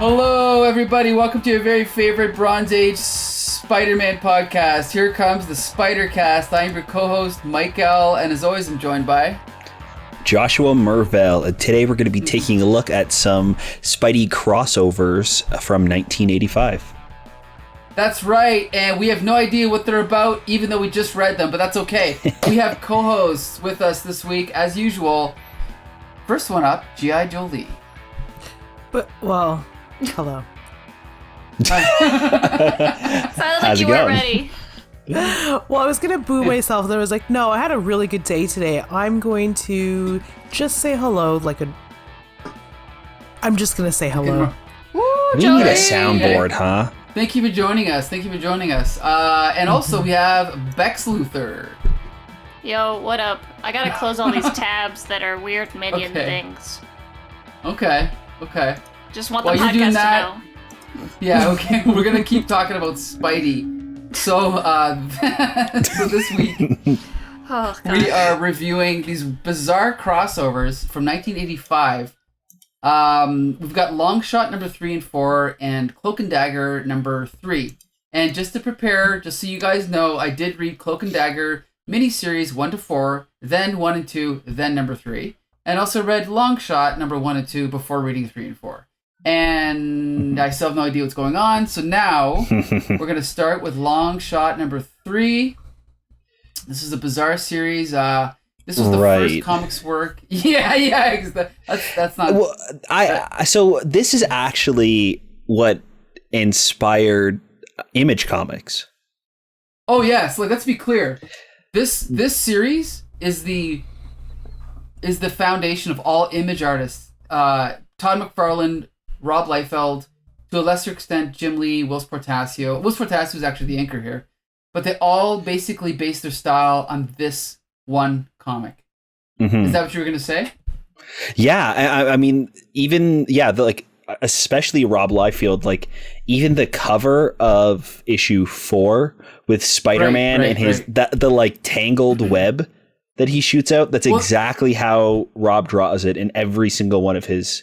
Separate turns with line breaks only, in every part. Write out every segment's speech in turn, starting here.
Hello, everybody. Welcome to your very favorite Bronze Age Spider-Man podcast. Here comes the Spider-Cast. I'm your co-host, Michael, and as always, I'm joined by...
Joshua Mervell. And today we're going to be taking a look at some Spidey crossovers from 1985.
That's right, and we have no idea what they're about, even though we just read them, but that's okay. We have co-hosts with us this week, as usual. First one up, G.I. Jolie.
Hello.
Sounded like you weren't ready.
Well, I was going to boo myself. Then I was like, no, I had a really good day today. I'm going to just say hello I'm just going to say hello.
Woo,
We need a soundboard, huh?
Thank you for joining us. And also we have Bex Luther.
Yo, what up? I gotta close all these tabs that are weird minion things.
Okay.
Just want the
While you're doing
podcast
that,
to know.
Yeah, okay. We're going to keep talking about Spidey. So, so this week,
Oh, God.
we are reviewing these bizarre crossovers from 1985. We've got Longshot number 3 and 4 and Cloak and Dagger number 3. And just to prepare, just so you guys know, I did read Cloak and Dagger miniseries 1 to 4, then 1 and 2, then number 3. And also read Longshot number 1 and 2 before reading 3 and 4. And I still have no idea what's going on. So now we're going to start with Longshot number 3. This is a bizarre series. This was the first comics work. Yeah. That's not.
Well, so this is actually what inspired Image Comics.
Oh yes, let's be clear. This series is the foundation of all Image artists. Todd McFarlane, Rob Liefeld, to a lesser extent Jim Lee, Whilce Portacio. Whilce Portacio is actually the anchor here, but they all basically base their style on this one comic. Mm-hmm. Is that what you were going to say?
Yeah, I mean, even especially Rob Liefeld, even the cover of issue 4 with Spider-Man and his the tangled web that he shoots out. That's exactly how Rob draws it in every single one of his.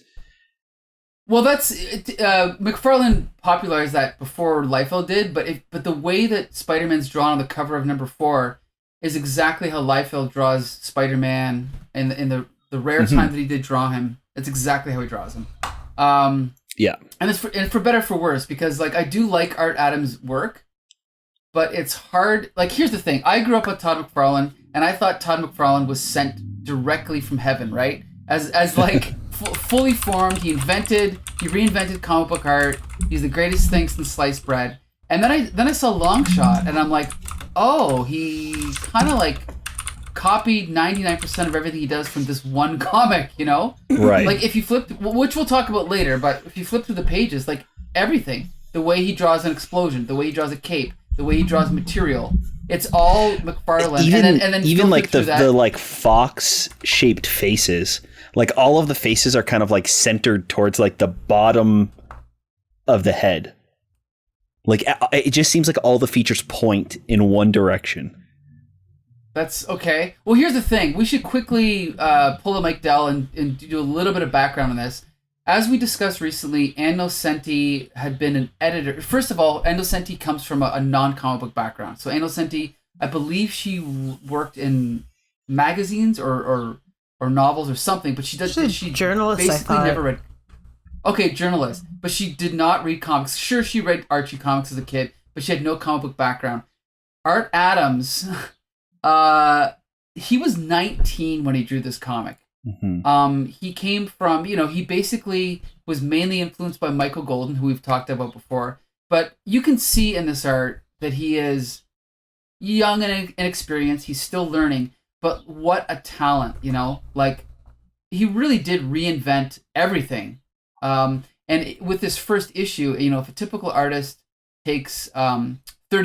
Well, that's McFarlane popularized that before Liefeld did, but the way that Spider-Man's drawn on the cover of number 4 is exactly how Liefeld draws Spider-Man in the rare time that he did draw him. It's exactly how he draws him.
Yeah,
and it's for better or for worse, because I do like Art Adams' work, but it's hard. Here's the thing: I grew up with Todd McFarlane, and I thought Todd McFarlane was sent directly from heaven, right? As fully formed. He reinvented comic book art. He's the greatest thing since sliced bread. And then I saw Longshot, and I'm like, oh, he kind of copied 99% of everything he does from this one comic, you know?
Right.
If you flip, which we'll talk about later, but if you flip through the pages, everything, the way he draws an explosion, the way he draws a cape, the way he draws material, it's all McFarlane.
Even the fox-shaped faces, all of the faces are kind of centered towards the bottom of the head. It just seems like all the features point in one direction.
That's okay. Well, here's the thing. We should quickly pull a Mike Dell and do a little bit of background on this. As we discussed recently, Ann Nocenti had been an editor. First of all, Ann Nocenti comes from a non-comic book background. So Ann Nocenti, I believe she worked in magazines or novels or something, but she
journalist,
basically never read. Okay, journalist, but she did not read comics. Sure, she read Archie comics as a kid, but she had no comic book background. Art Adams, he was 19 when he drew this comic. Mm-hmm. He came from, he basically was mainly influenced by Michael Golden, who we've talked about before. But you can see in this art that he is young and inexperienced. He's still learning. But what a talent, he really did reinvent everything. And with this first issue, if a typical artist takes 30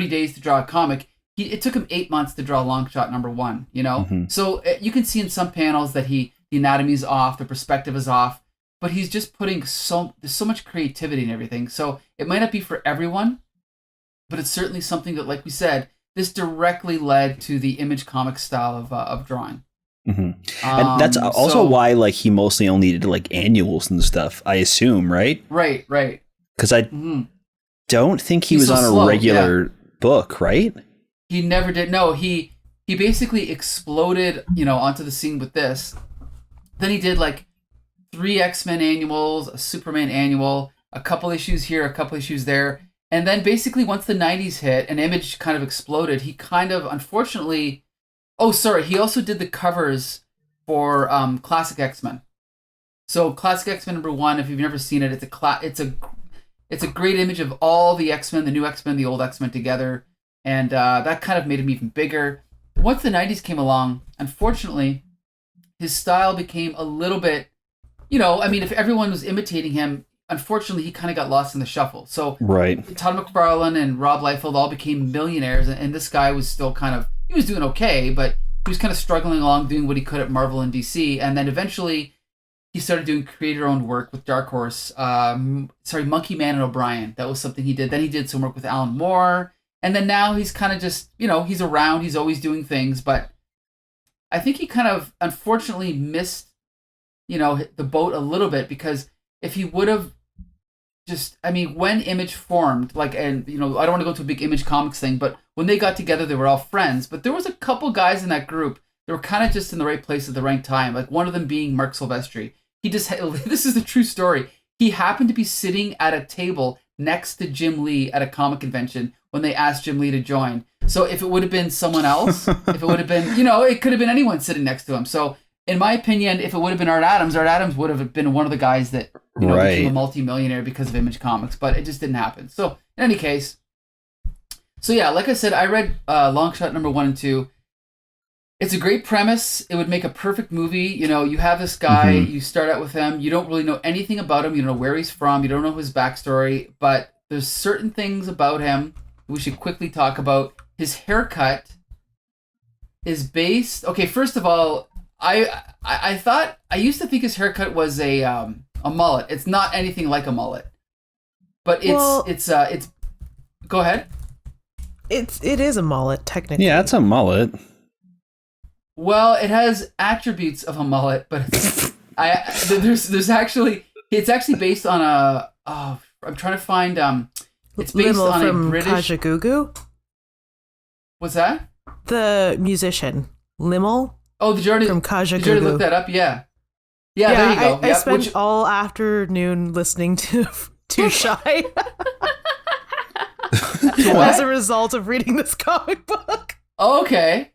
days to draw a comic, it took him 8 months to draw Longshot number 1, Mm-hmm. So you can see in some panels that the anatomy is off, the perspective is off, but he's just putting there's so much creativity in everything. So it might not be for everyone, but it's certainly something that, like we said, this directly led to the Image comic style of drawing.
Mm-hmm. And that's also why he mostly only did annuals and stuff, I assume, right?
Right.
Because I don't think he was on a regular book, right?
He never did. No, he basically exploded, onto the scene with this. Then he did like 3 X-Men annuals, a Superman annual, a couple issues here, a couple issues there. And then basically once the 90s hit and Image kind of exploded, he kind of, unfortunately... Oh, sorry. He also did the covers for Classic X-Men. So Classic X-Men #1, if you've never seen it, it's a great image of all the X-Men, the new X-Men, the old X-Men together. And that kind of made him even bigger. Once the 90s came along, unfortunately, his style became a little bit, if everyone was imitating him, unfortunately, he kind of got lost in the shuffle. So Todd McFarlane and Rob Liefeld all became millionaires, and this guy was still he was doing okay, but he was kind of struggling along, doing what he could at Marvel and DC. And then eventually, he started doing creator-owned work with Dark Horse. Monkey Man and O'Brien. That was something he did. Then he did some work with Alan Moore. And then now he's kind of just, he's around. He's always doing things. But I think he kind of, unfortunately, missed, the boat a little bit. Because if he would have when Image formed, I don't want to go to a big Image Comics thing, but when they got together, they were all friends. But there was a couple guys in that group that were kind of just in the right place at the right time. Like one of them being Mark Silvestri. This is a true story. He happened to be sitting at a table next to Jim Lee at a comic convention when they asked Jim Lee to join. So if it would have been someone else, if it would have been, it could have been anyone sitting next to him. So in my opinion, if it would have been Art Adams would have been one of the guys that, became a multi-millionaire because of Image Comics, but it just didn't happen. So in any case, like I said, I read Longshot #1 and 2. It's a great premise. It would make a perfect movie. You have this guy, you start out with him, you don't really know anything about him, you don't know where he's from, you don't know his backstory, but there's certain things about him we should quickly talk about. His haircut is based... Okay, first of all, I thought... I used to think his haircut was a mullet. It's not anything like a mullet. But it's Go ahead.
It is a mullet, technically.
Yeah, it's a mullet.
Well,
it has attributes of a mullet, but there's actually... It's actually based on a... I'm trying to find... It's based
Limmel
on
from
a British...
Kajagoogoo?
What's that?
The musician. Limmel?
Oh, did you already look that up? Yeah. Yeah, there you go.
I spent all afternoon listening to Too Shy. As a result of reading this comic book.
Oh, okay.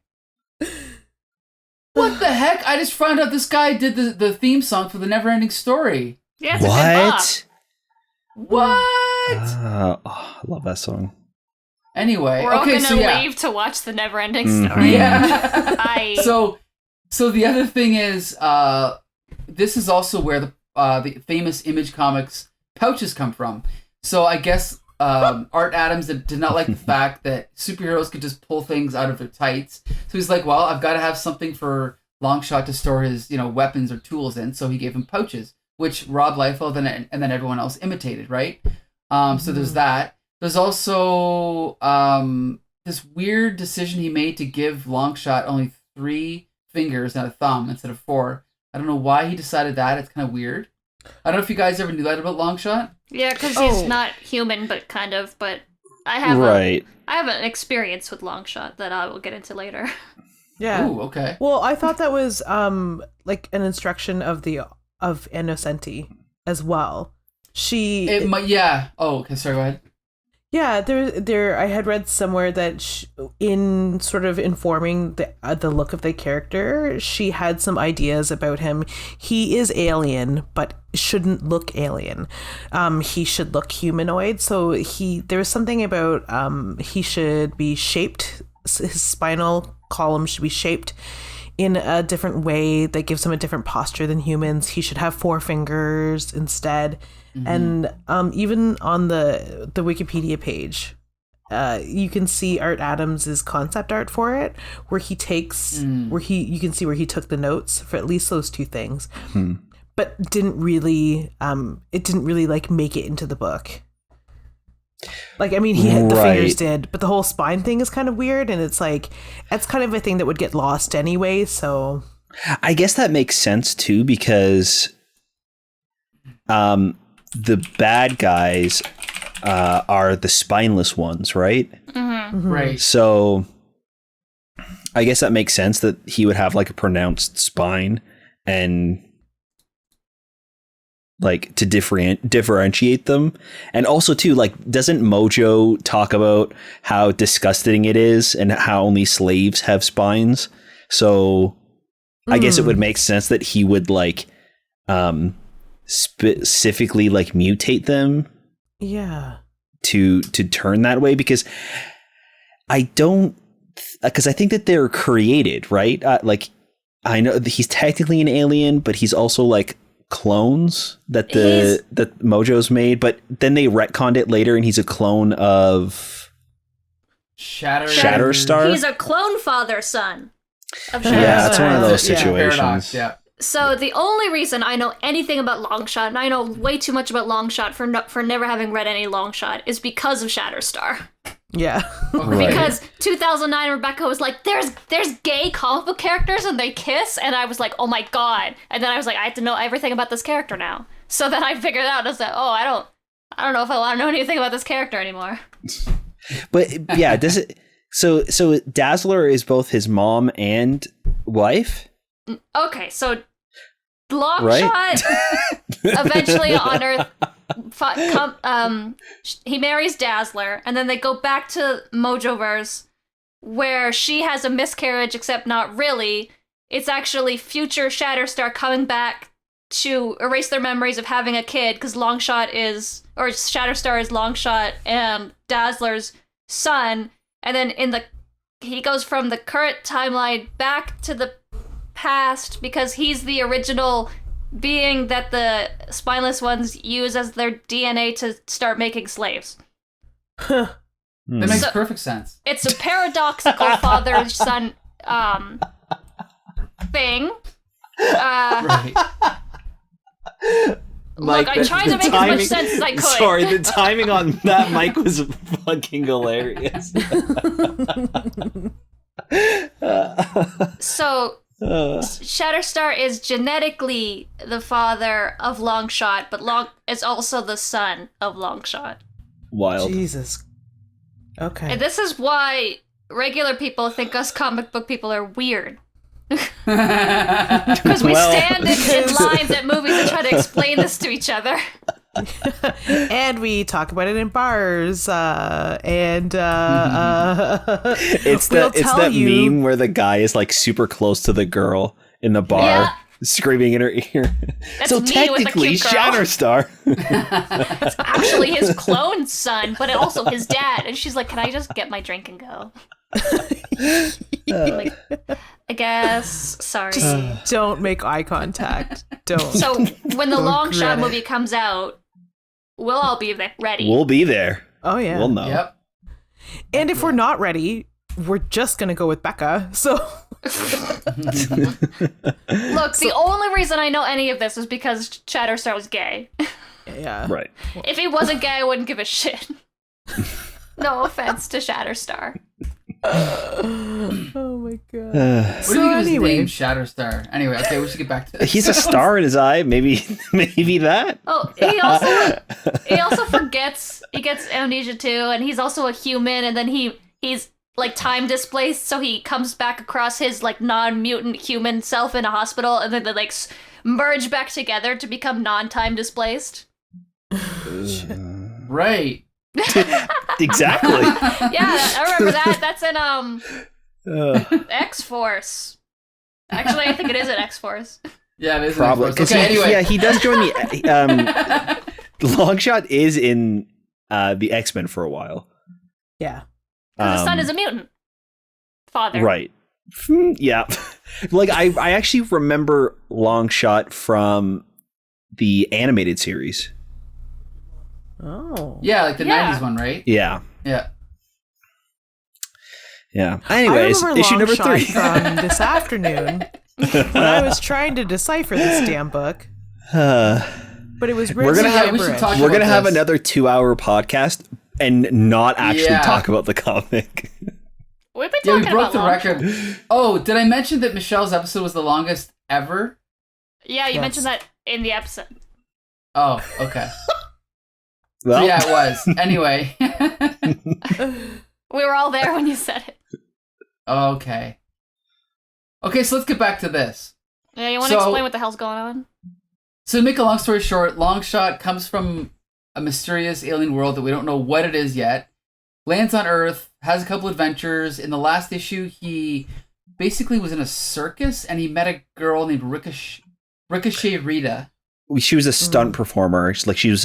What the heck? I just found out this guy did the theme song for the Neverending Story.
Yeah, it's a good bop.
What?
I love that song.
Anyway,
we're all gonna leave to watch the Neverending Story.
Yeah. So the other thing is, this is also where the famous Image Comics pouches come from. So I guess Art Adams did not like the fact that superheroes could just pull things out of their tights. So he's like, well, I've got to have something for Longshot to store his weapons or tools in. So he gave him pouches, which Rob Liefeld and then everyone else imitated, right? So there's that. There's also this weird decision he made to give Longshot only 3 fingers and a thumb instead of 4. I don't know why he decided that. It's kind of weird. I don't know if you guys ever knew that about Longshot.
Yeah, because he's not human, but kind of. But I have I have an experience with Longshot that I will get into later.
Yeah.
Ooh, okay.
Well, I thought that was like an instruction of Nocenti as well.
Yeah. Oh, okay. Sorry. Go ahead.
Yeah, there. I had read somewhere that in sort of informing the look of the character, she had some ideas about him. He is alien, but shouldn't look alien. He should look humanoid. So there was something about he should be shaped. His spinal column should be shaped in a different way that gives him a different posture than humans. He should have 4 fingers instead. Mm-hmm. And even on the Wikipedia page, you can see Art Adams's concept art for it, where he takes you can see where he took the notes for at least those 2 things, but didn't really like make it into the book. Like, I mean, the fingers did, but the whole spine thing is kind of weird, and it's like that's kind of a thing that would get lost anyway. So I
guess that makes sense too, because the bad guys are the spineless ones, right?
Right.
So I guess that makes sense that he would have like a pronounced spine and like to differentiate them. And also too, like, doesn't Mojo talk about how disgusting it is and how only slaves have spines? So I guess it would make sense that he would like specifically like mutate them.
Yeah.
To turn that way, because I think that they're created, right? Like, I know he's technically an alien, but he's also like clones that that Mojo's made, but then they retconned it later and he's a clone of Shatterstar.
He's a clone father son of Shatterstar.
Yeah, it's one of those situations.
Paradox, yeah.
So the only reason I know anything about Longshot, and I know way too much about Longshot for never having read any Longshot, is because of Shatterstar.
Yeah.
Right.
Because 2009 Rebecca was like, there's gay comic book characters and they kiss, and I was like, oh my god. And then I was like, I have to know everything about this character now. So then I figured out, I was like, oh, I don't know if I want to know anything about this character anymore.
But yeah, does it? So Dazzler is both his mom and wife.
Okay, so Longshot eventually on Earth, he marries Dazzler, and then they go back to Mojoverse, where she has a miscarriage, except not really. It's actually future Shatterstar coming back to erase their memories of having a kid, because Shatterstar is Longshot and Dazzler's son, and then he goes from the current timeline back to the past because he's the original being that the spineless ones use as their DNA to start making slaves.
That makes perfect sense.
It's a paradoxical father-son thing.
Right.
Look, I tried to make as much sense as I could.
Sorry, the timing on that mic was fucking hilarious.
So Shatterstar is genetically the father of Longshot, but is also the son of Longshot.
Wild.
Jesus. Okay.
And this is why regular people think us comic book people are weird. Because we stand in lines at movies and try to explain this to each other.
And we talk about it in bars, and
it's that meme where the guy is like super close to the girl in the bar, screaming in her ear.
That's
so
me
technically,
with the cute girl.
Shatterstar.
It's actually his clone son, but also his dad. And she's like, "Can I just get my drink and go?" Like, I guess. Sorry.
Just don't make eye contact. Don't.
So when the Longshot movie comes out, we'll all be ready.
We'll be there.
Oh yeah.
We'll know.
Yep.
And if we're not ready, we're just gonna go with Becca. So
Look, the only reason I know any of this is because Shatterstar was gay.
yeah.
Right.
If he wasn't gay, I wouldn't give a shit. No offense to Shatterstar.
Oh my god.
What do you think of his name, Shatterstar? Anyway, okay, we should get back to this.
He's a star in his eye. Maybe that.
Oh, he also forgets. He gets amnesia too, and he's also a human. And then he's like time displaced, so he comes back across his like non-mutant human self in a hospital, and then they like merge back together to become non-time displaced.
Right.
Exactly.
Yeah, I remember that. That's in X-Force. Actually, I think it is an X-Force.
Yeah, it is.
Probably.
Okay, anyway.
Yeah, he does join the Longshot is in the X-Men for a while.
Yeah.
Because the son is a mutant. Father.
Right. Yeah. Like I actually remember Longshot from the animated series.
Oh.
Yeah, like the 90s one, right?
Yeah.
Yeah.
Yeah. Anyways, issue number 3
from this afternoon when I was trying to decipher this damn book. But it was
we're gonna have
this.
another 2-hour podcast and not actually talk about the comic.
We've been talking
we broke
about
the record. Oh, did I mention that Michelle's episode was the longest ever?
Yeah, you mentioned that in the episode.
Oh, okay.
Well.
So yeah, it was. Anyway.
We were all there when you said it.
Okay, so let's get back to this.
Yeah, you want to explain what the hell's going on?
So to make a long story short, Longshot comes from a mysterious alien world that we don't know what it is yet, lands on Earth, has a couple adventures. In the last issue, he basically was in a circus, and he met a girl named Ricochet Rita.
She was a stunt performer. Like she was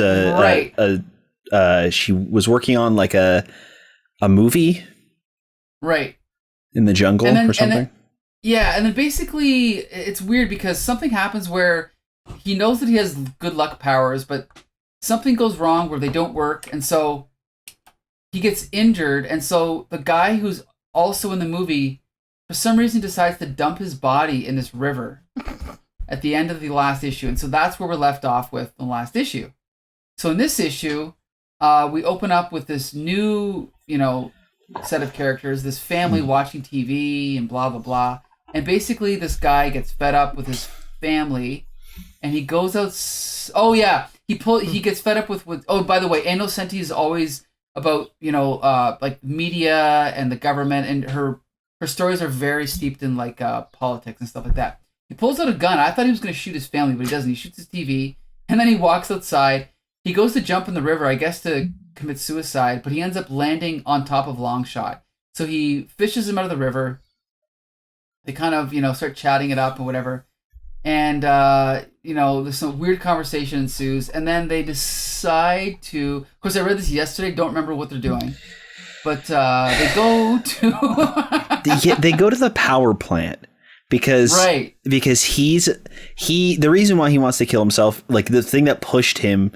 she was working on like a movie,
right,
in the jungle or something.
And then basically it's weird because something happens where he knows that he has good luck powers, but something goes wrong where they don't work, and so he gets injured, and so the guy who's also in the movie for some reason decides to dump his body in this river at the end of the last issue. And so that's where we're left off with the last issue. So in this issue, we open up with this new, set of characters, this family watching TV and blah, blah, blah. And basically this guy gets fed up with his family and he goes out. He gets fed up with oh, by the way, Nocenti is always about, like media and the government, and her stories are very steeped in like politics and stuff like that. He pulls out a gun. I thought he was going to shoot his family, but he doesn't. He shoots his TV, and then he walks outside. He goes to jump in the river, I guess to commit suicide, but he ends up landing on top of Longshot. So he fishes him out of the river. They kind of, start chatting it up or whatever. And, there's some weird conversation ensues. And then they decide to... Of course, I read this yesterday. Don't remember what they're doing. But they go to...
They go to the power plant. Because the reason why he wants to kill himself, like the thing that pushed him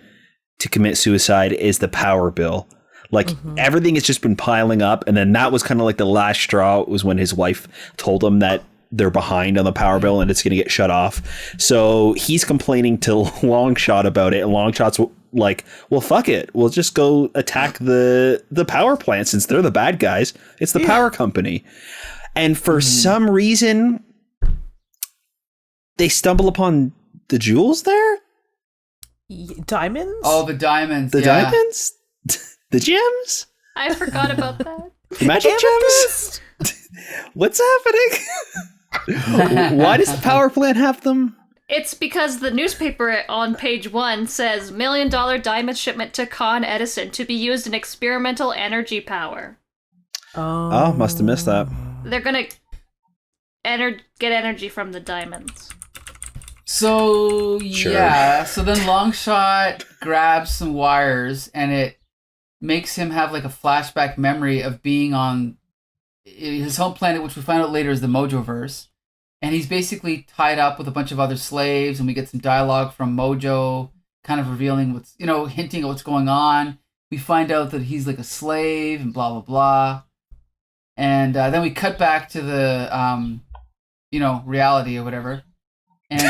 to commit suicide is the power bill. Like everything has just been piling up, and then that was kind of like the last straw. It was when his wife told him that they're behind on the power bill and it's going to get shut off. So he's complaining to Longshot about it, and Longshot's like, well, fuck it, we'll just go attack the power plant since they're the bad guys. It's the power company. And for some reason, they stumble upon the jewels there?
Diamonds?
Oh, the diamonds.
The diamonds? The gems?
I forgot about that.
Magic gems? What's happening? Why does the power plant have them?
It's because the newspaper on page 1 says $1 million diamond shipment to Con Edison to be used in experimental energy power.
Oh, must have missed that.
They're gonna get energy from the diamonds.
So,
sure.
Yeah. So then Longshot grabs some wires and it makes him have like a flashback memory of being on his home planet, which we find out later is the Mojoverse. And he's basically tied up with a bunch of other slaves, and we get some dialogue from Mojo kind of revealing what's, hinting at what's going on. We find out that he's like a slave and blah, blah, blah. And then we cut back to the, reality or whatever. And,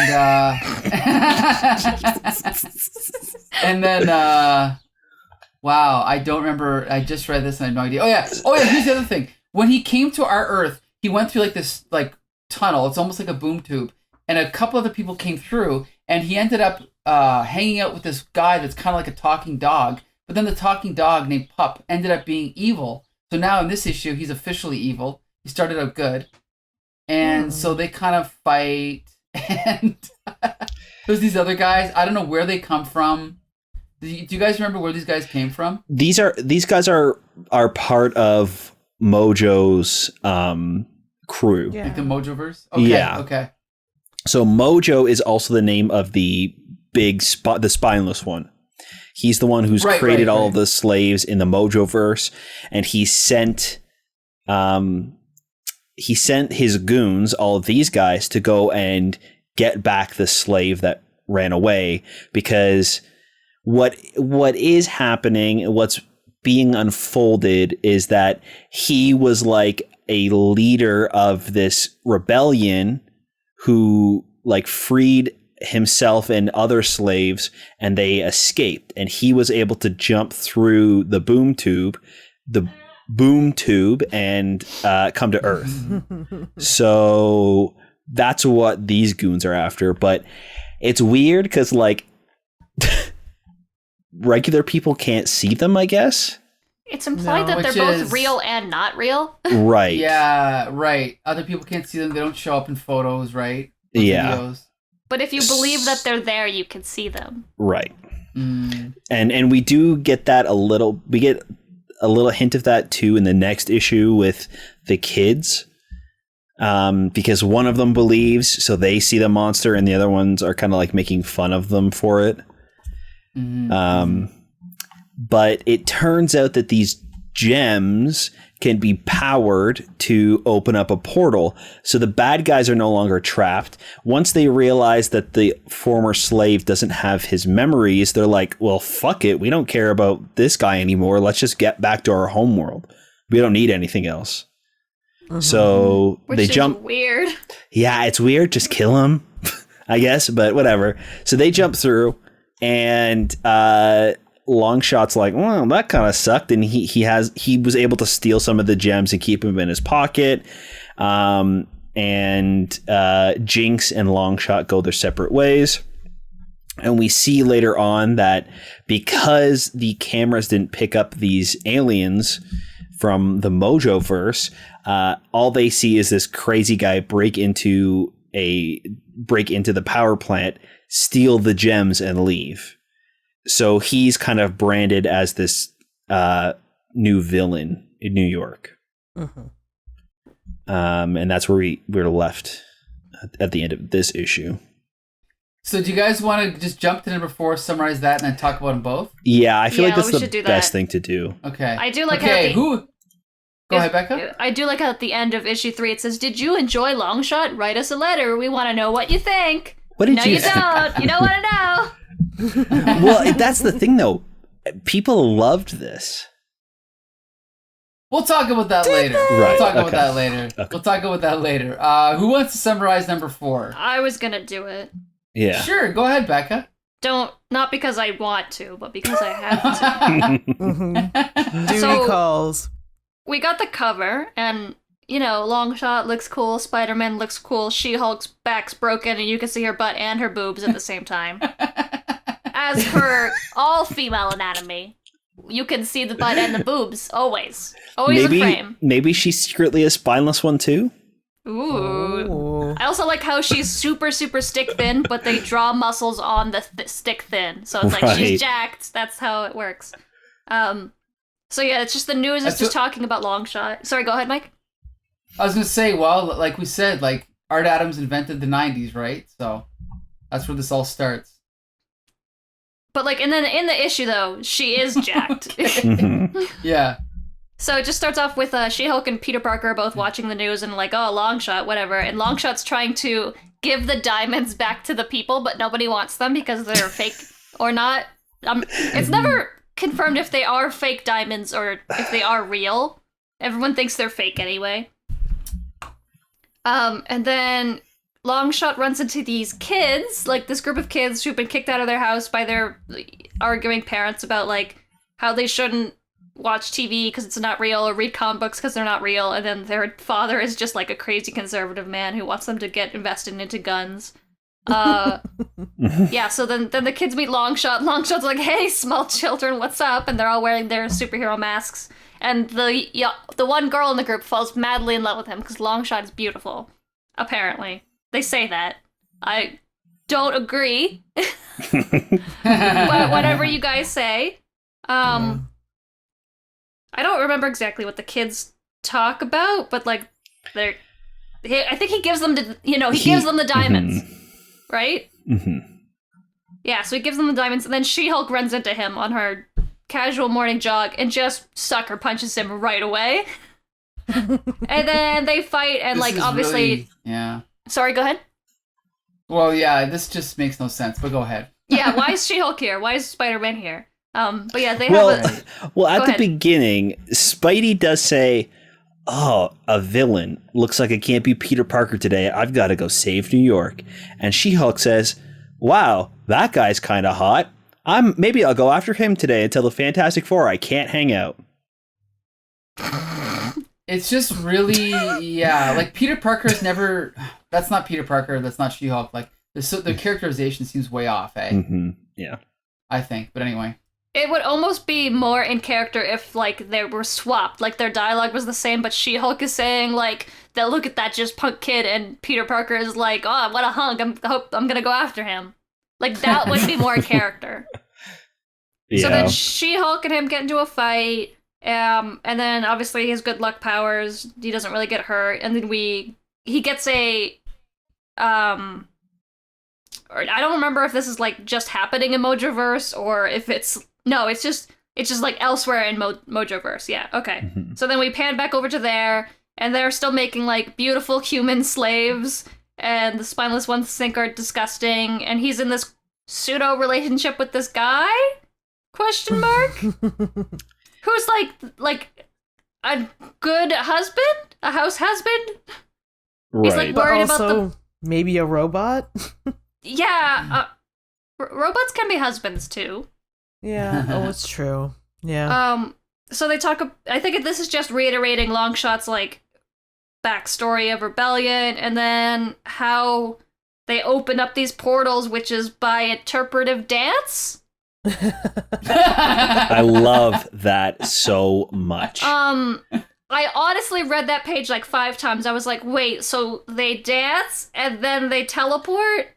and then, wow, I don't remember. I just read this and I have no idea. Oh yeah, here's the other thing. When he came to our Earth, he went through like this, like, tunnel. It's almost like a boom tube. And a couple other people came through, and he ended up hanging out with this guy that's kind of like a talking dog. But then the talking dog named Pup ended up being evil. So now in this issue, he's officially evil. He started out good. And so they kind of fight. And there's these other guys. I don't know where they come from. Do you guys remember where these guys came from?
These guys are part of Mojo's crew.
Yeah. Like the Mojoverse? Okay,
yeah.
Okay.
So Mojo is also the name of the big the spineless one. He's the one who's created all of the slaves in the Mojoverse, and he sent his goons, all of these guys, to go and get back the slave that ran away, because what is happening, what's being unfolded is that he was like a leader of this rebellion who like freed himself and other slaves, and they escaped, and he was able to jump through the boom tube and come to Earth. So that's what these goons are after. But it's weird because like regular people can't see them, I guess.
It's implied that they're both real and not real.
Right.
Yeah, right. Other people can't see them. They don't show up in photos, right? Or videos.
But if you believe that they're there, you can see them.
Right. And we do get that we get a little hint of that too in the next issue with the kids. Because one of them believes, so they see the monster, and the other ones are kind of like making fun of them for it. But it turns out that these gems can be powered to open up a portal. So the bad guys are no longer trapped. Once they realize that the former slave doesn't have his memories, they're like, well, fuck it. We don't care about this guy anymore. Let's just get back to our homeworld. We don't need anything else. So they jump.
Weird.
Yeah, it's weird. Just kill him, I guess, but whatever. So they jump through, and Longshot's like, well, that kind of sucked, and he was able to steal some of the gems and keep them in his pocket. And Jinx and Longshot go their separate ways. And we see later on that because the cameras didn't pick up these aliens from the Mojoverse, all they see is this crazy guy break into the power plant, steal the gems, and leave. So he's kind of branded as this new villain in New York. And that's where we're left at the end of this issue.
So do you guys want to just jump to number 4, summarize that, and then talk about them both?
Yeah, I feel like that's the best thing to do.
Okay.
I do like
Go ahead, Becca.
I do like how at the end of issue 3 it says, "Did you enjoy Longshot? Write us a letter. We want to know what you think."
What did
no,
you
don't. You don't want to know.
Well, that's the thing, though. People loved this.
We'll talk about that later.
Right.
We'll talk about that later.
Okay.
We'll talk about that later. Who wants to summarize number 4?
I was gonna do it.
Yeah.
Sure. Go ahead, Becca.
Not because I want to, but because I have to.
Duty calls.
We got the cover, and, Longshot looks cool, Spider-Man looks cool, She-Hulk's back's broken, and you can see her butt and her boobs at the same time. As per all female anatomy, you can see the butt and the boobs, always. Always in frame.
Maybe she's secretly a spineless one, too?
Ooh. I also like how she's super, super stick thin, but they draw muscles on the stick thin. So it's like she's jacked. That's how it works. So yeah, it's just the news is just talking about Longshot. Sorry, go ahead, Mike.
I was going to say, well, like we said, Art Adams invented the 90s, right? So that's where this all starts.
But in the issue, though, she is jacked.
Yeah.
So it just starts off with She-Hulk and Peter Parker both watching the news and Longshot, whatever. And Longshot's trying to give the diamonds back to the people, but nobody wants them because they're fake or not. It's never confirmed if they are fake diamonds or if they are real. Everyone thinks they're fake anyway. And then Longshot runs into these kids, this group of kids who've been kicked out of their house by their arguing parents about how they shouldn't watch TV because it's not real or read comic books because they're not real. And then their father is just a crazy conservative man who wants them to get invested into guns. Yeah, so then the kids meet Longshot. Longshot's like, "Hey, small children, what's up?" And they're all wearing their superhero masks. And the one girl in the group falls madly in love with him because Longshot is beautiful. Apparently. They say that. I don't agree. But whatever you guys say. I don't remember exactly what the kids talk about, but I think he gives them gives them the diamonds. Right?
Mm-hmm.
Yeah, so he gives them the diamonds, and then She-Hulk runs into him on her casual morning jog and just sucker punches him right away. And then they fight, and obviously...
Really, yeah.
Sorry, go ahead.
Well, yeah, this just makes no sense, but go ahead.
Yeah, why is She-Hulk here? Why is Spider-Man here? But yeah, they have
at the beginning, Spidey does say, "Oh, a villain. Looks like it can't be Peter Parker today. I've got to go save New York." And She-Hulk says, "Wow, that guy's kind of hot. Maybe I'll go after him today and tell the Fantastic Four I can't hang out."
It's just really, Peter Parker is never... That's not Peter Parker. That's not She-Hulk. The characterization seems way off, eh?
Mm-hmm. Yeah.
I think. But anyway.
It would almost be more in character if, like, they were swapped. Like, their dialogue was the same, but She-Hulk is saying, like, that look at that just punk kid, and Peter Parker is like, oh, what a hunk, I'm gonna go after him. Like, that would be more in character. Yeah. So then She-Hulk and him get into a fight, and then obviously his good luck powers, he doesn't really get hurt, and then he gets a, or I don't remember if this is, like, just happening in Mojoverse, or if it's just like elsewhere in Mojoverse. Yeah, okay. Mm-hmm. So then we pan back over to there, and they're still making, like, beautiful human slaves, and the spineless ones think are disgusting, and he's in this pseudo relationship with this guy? Question mark? Who's like a good husband? A house husband?
Right.
He's like worried
but also,
about
maybe a robot?
Yeah, robots can be husbands too.
Yeah, oh, it's true. Yeah.
So they talk. I think this is just reiterating Longshot's like backstory of rebellion, and then how they open up these portals, which is by interpretive dance.
I love that so much.
I honestly read that page like 5 times. I was like, wait, so they dance and then they teleport?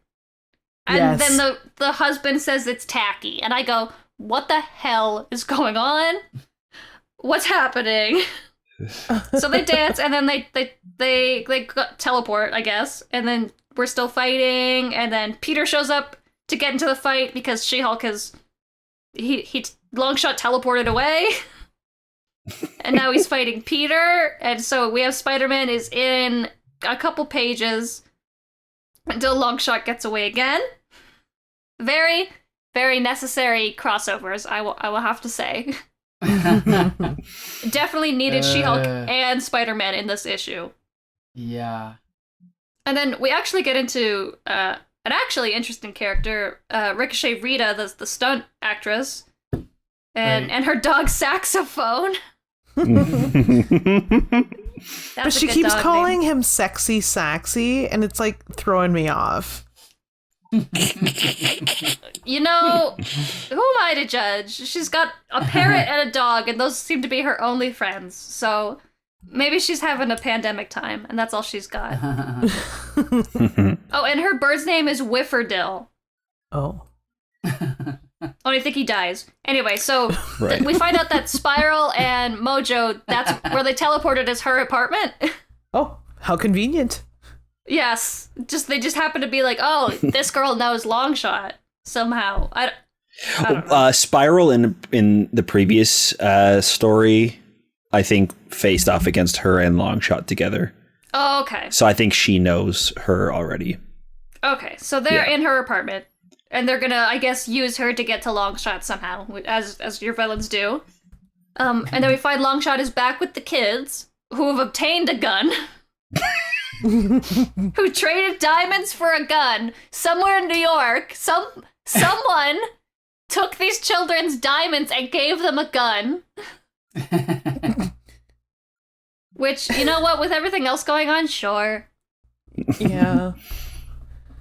And then the husband says it's tacky. And I go, what the hell is going on? What's happening? So they dance and then they teleport, I guess. And then we're still fighting. And then Peter shows up to get into the fight because She-Hulk has... He Longshot teleported away. And now he's fighting Peter. And so we have Spider-Man is in a couple pages until Longshot gets away again. Very, very necessary crossovers, I will have to say. Definitely needed She-Hulk and Spider-Man in this issue.
Yeah.
And then we actually get into an actually interesting character, Ricochet Rita, the stunt actress, and her dog Saxophone.
But she keeps calling him Sexy Saxy, and it's like throwing me off.
You know, who am I to judge? She's got a parrot and a dog, and those seem to be her only friends. So maybe she's having a pandemic time, and that's all she's got. Oh, and her bird's name is Whifferdill.
Oh.
I think he dies. Anyway, so we find out that Spiral and Mojo, that's where they teleported is her apartment.
Oh, how convenient.
Yes. They just happen to be like, oh, this girl knows Longshot somehow. I don't know.
Spiral in the previous story, I think, faced off against her and Longshot together.
Oh, okay.
So I think she knows her already.
Okay, so they're in her apartment. And they're gonna, I guess, use her to get to Longshot somehow, as your villains do. And then we find Longshot is back with the kids, who have obtained a gun. Who traded diamonds for a gun. Somewhere in New York, someone took these children's diamonds and gave them a gun. Which, you know what, with everything else going on, sure.
Yeah.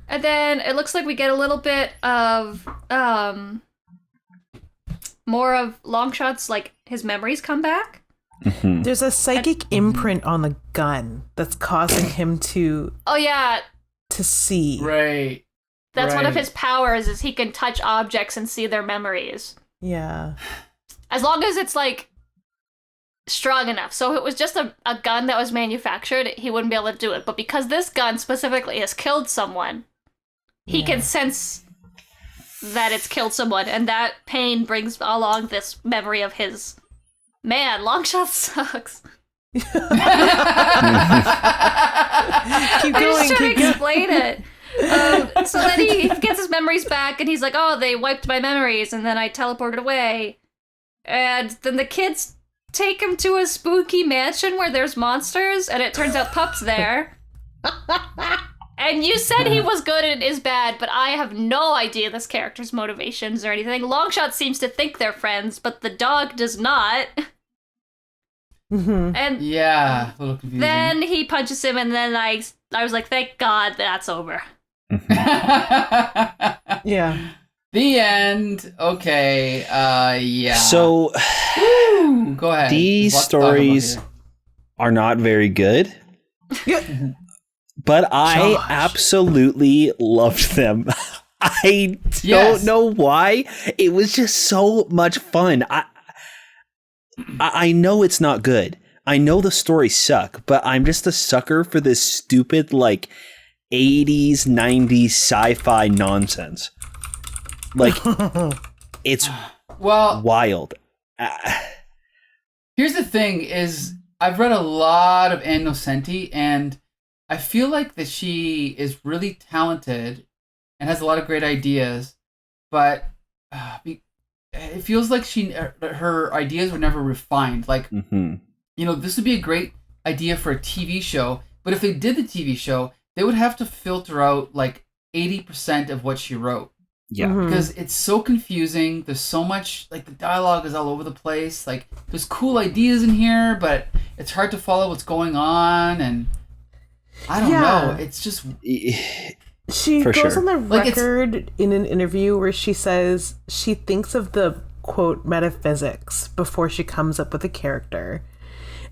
And then it looks like we get a little bit of more of Longshot's, like, his memories come back.
Mm-hmm. There's a psychic imprint on the gun that's causing him to...
Oh, yeah.
To see.
Right.
That's one of his powers, is he can touch objects and see their memories.
Yeah.
As long as it's, like, strong enough. So if it was just a gun that was manufactured, he wouldn't be able to do it. But because this gun specifically has killed someone... He can sense that it's killed someone, and that pain brings along this memory of his... Man, Longshot sucks.
Keep going,
I'm just trying to explain it. So then he gets his memories back, and he's like, oh, they wiped my memories, and then I teleported away. And then the kids take him to a spooky mansion where there's monsters, and it turns out Pup's there. And you said he was good and is bad, but I have no idea this character's motivations or anything. Longshot seems to think they're friends, but the dog does not.
Mm-hmm.
And
yeah, a little confusing.
Then he punches him, and then I was like, thank God that's over.
Yeah.
The end. Okay. Yeah.
So,
Woo! Go ahead.
These stories are not very good. But I absolutely loved them. I don't know why. It was just so much fun. I know it's not good. I know the stories suck, but I'm just a sucker for this stupid, like, 80s, 90s sci-fi nonsense. Like, it's wild.
Here's the thing is, I've read a lot of Ann Nocenti, and I feel like that she is really talented and has a lot of great ideas, but it feels like her ideas were never refined. Like, this would be a great idea for a TV show, but if they did the TV show, they would have to filter out like 80% of what she wrote.
Yeah.
Because it's so confusing. There's so much, like, the dialogue is all over the place. Like, there's cool ideas in here, but it's hard to follow what's going on, and I don't know. It's just...
She goes on the record in an interview where she says she thinks of the, quote, metaphysics before she comes up with a character.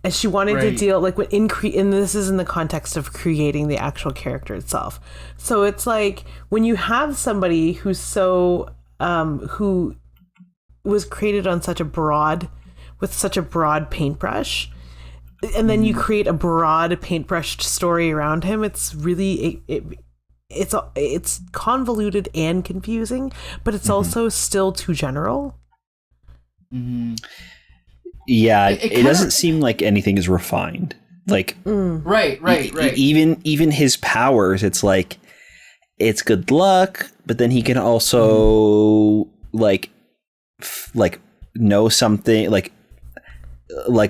And she wanted to deal, like, and this is in the context of creating the actual character itself. So it's like, when you have somebody who's so, who was created on with such a broad paintbrush, and then you create a broad paintbrushed story around him, it's really, it's convoluted and confusing, but it's also still too general.
Yeah, it doesn't seem like anything is refined. Like,
right.
Even his powers, it's like, it's good luck, but then he can also like know something, like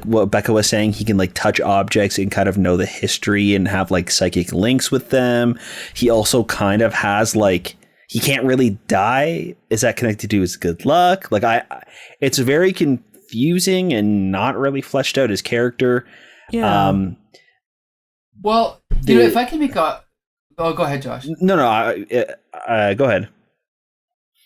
what Becca was saying, he can like touch objects and kind of know the history and have like psychic links with them. He also kind of has like, he can't really die. Is that connected to his good luck? Like, it's very confusing and not really fleshed out, his character.
Yeah. Well, if I can make a... Oh, go ahead, Josh.
No, go ahead.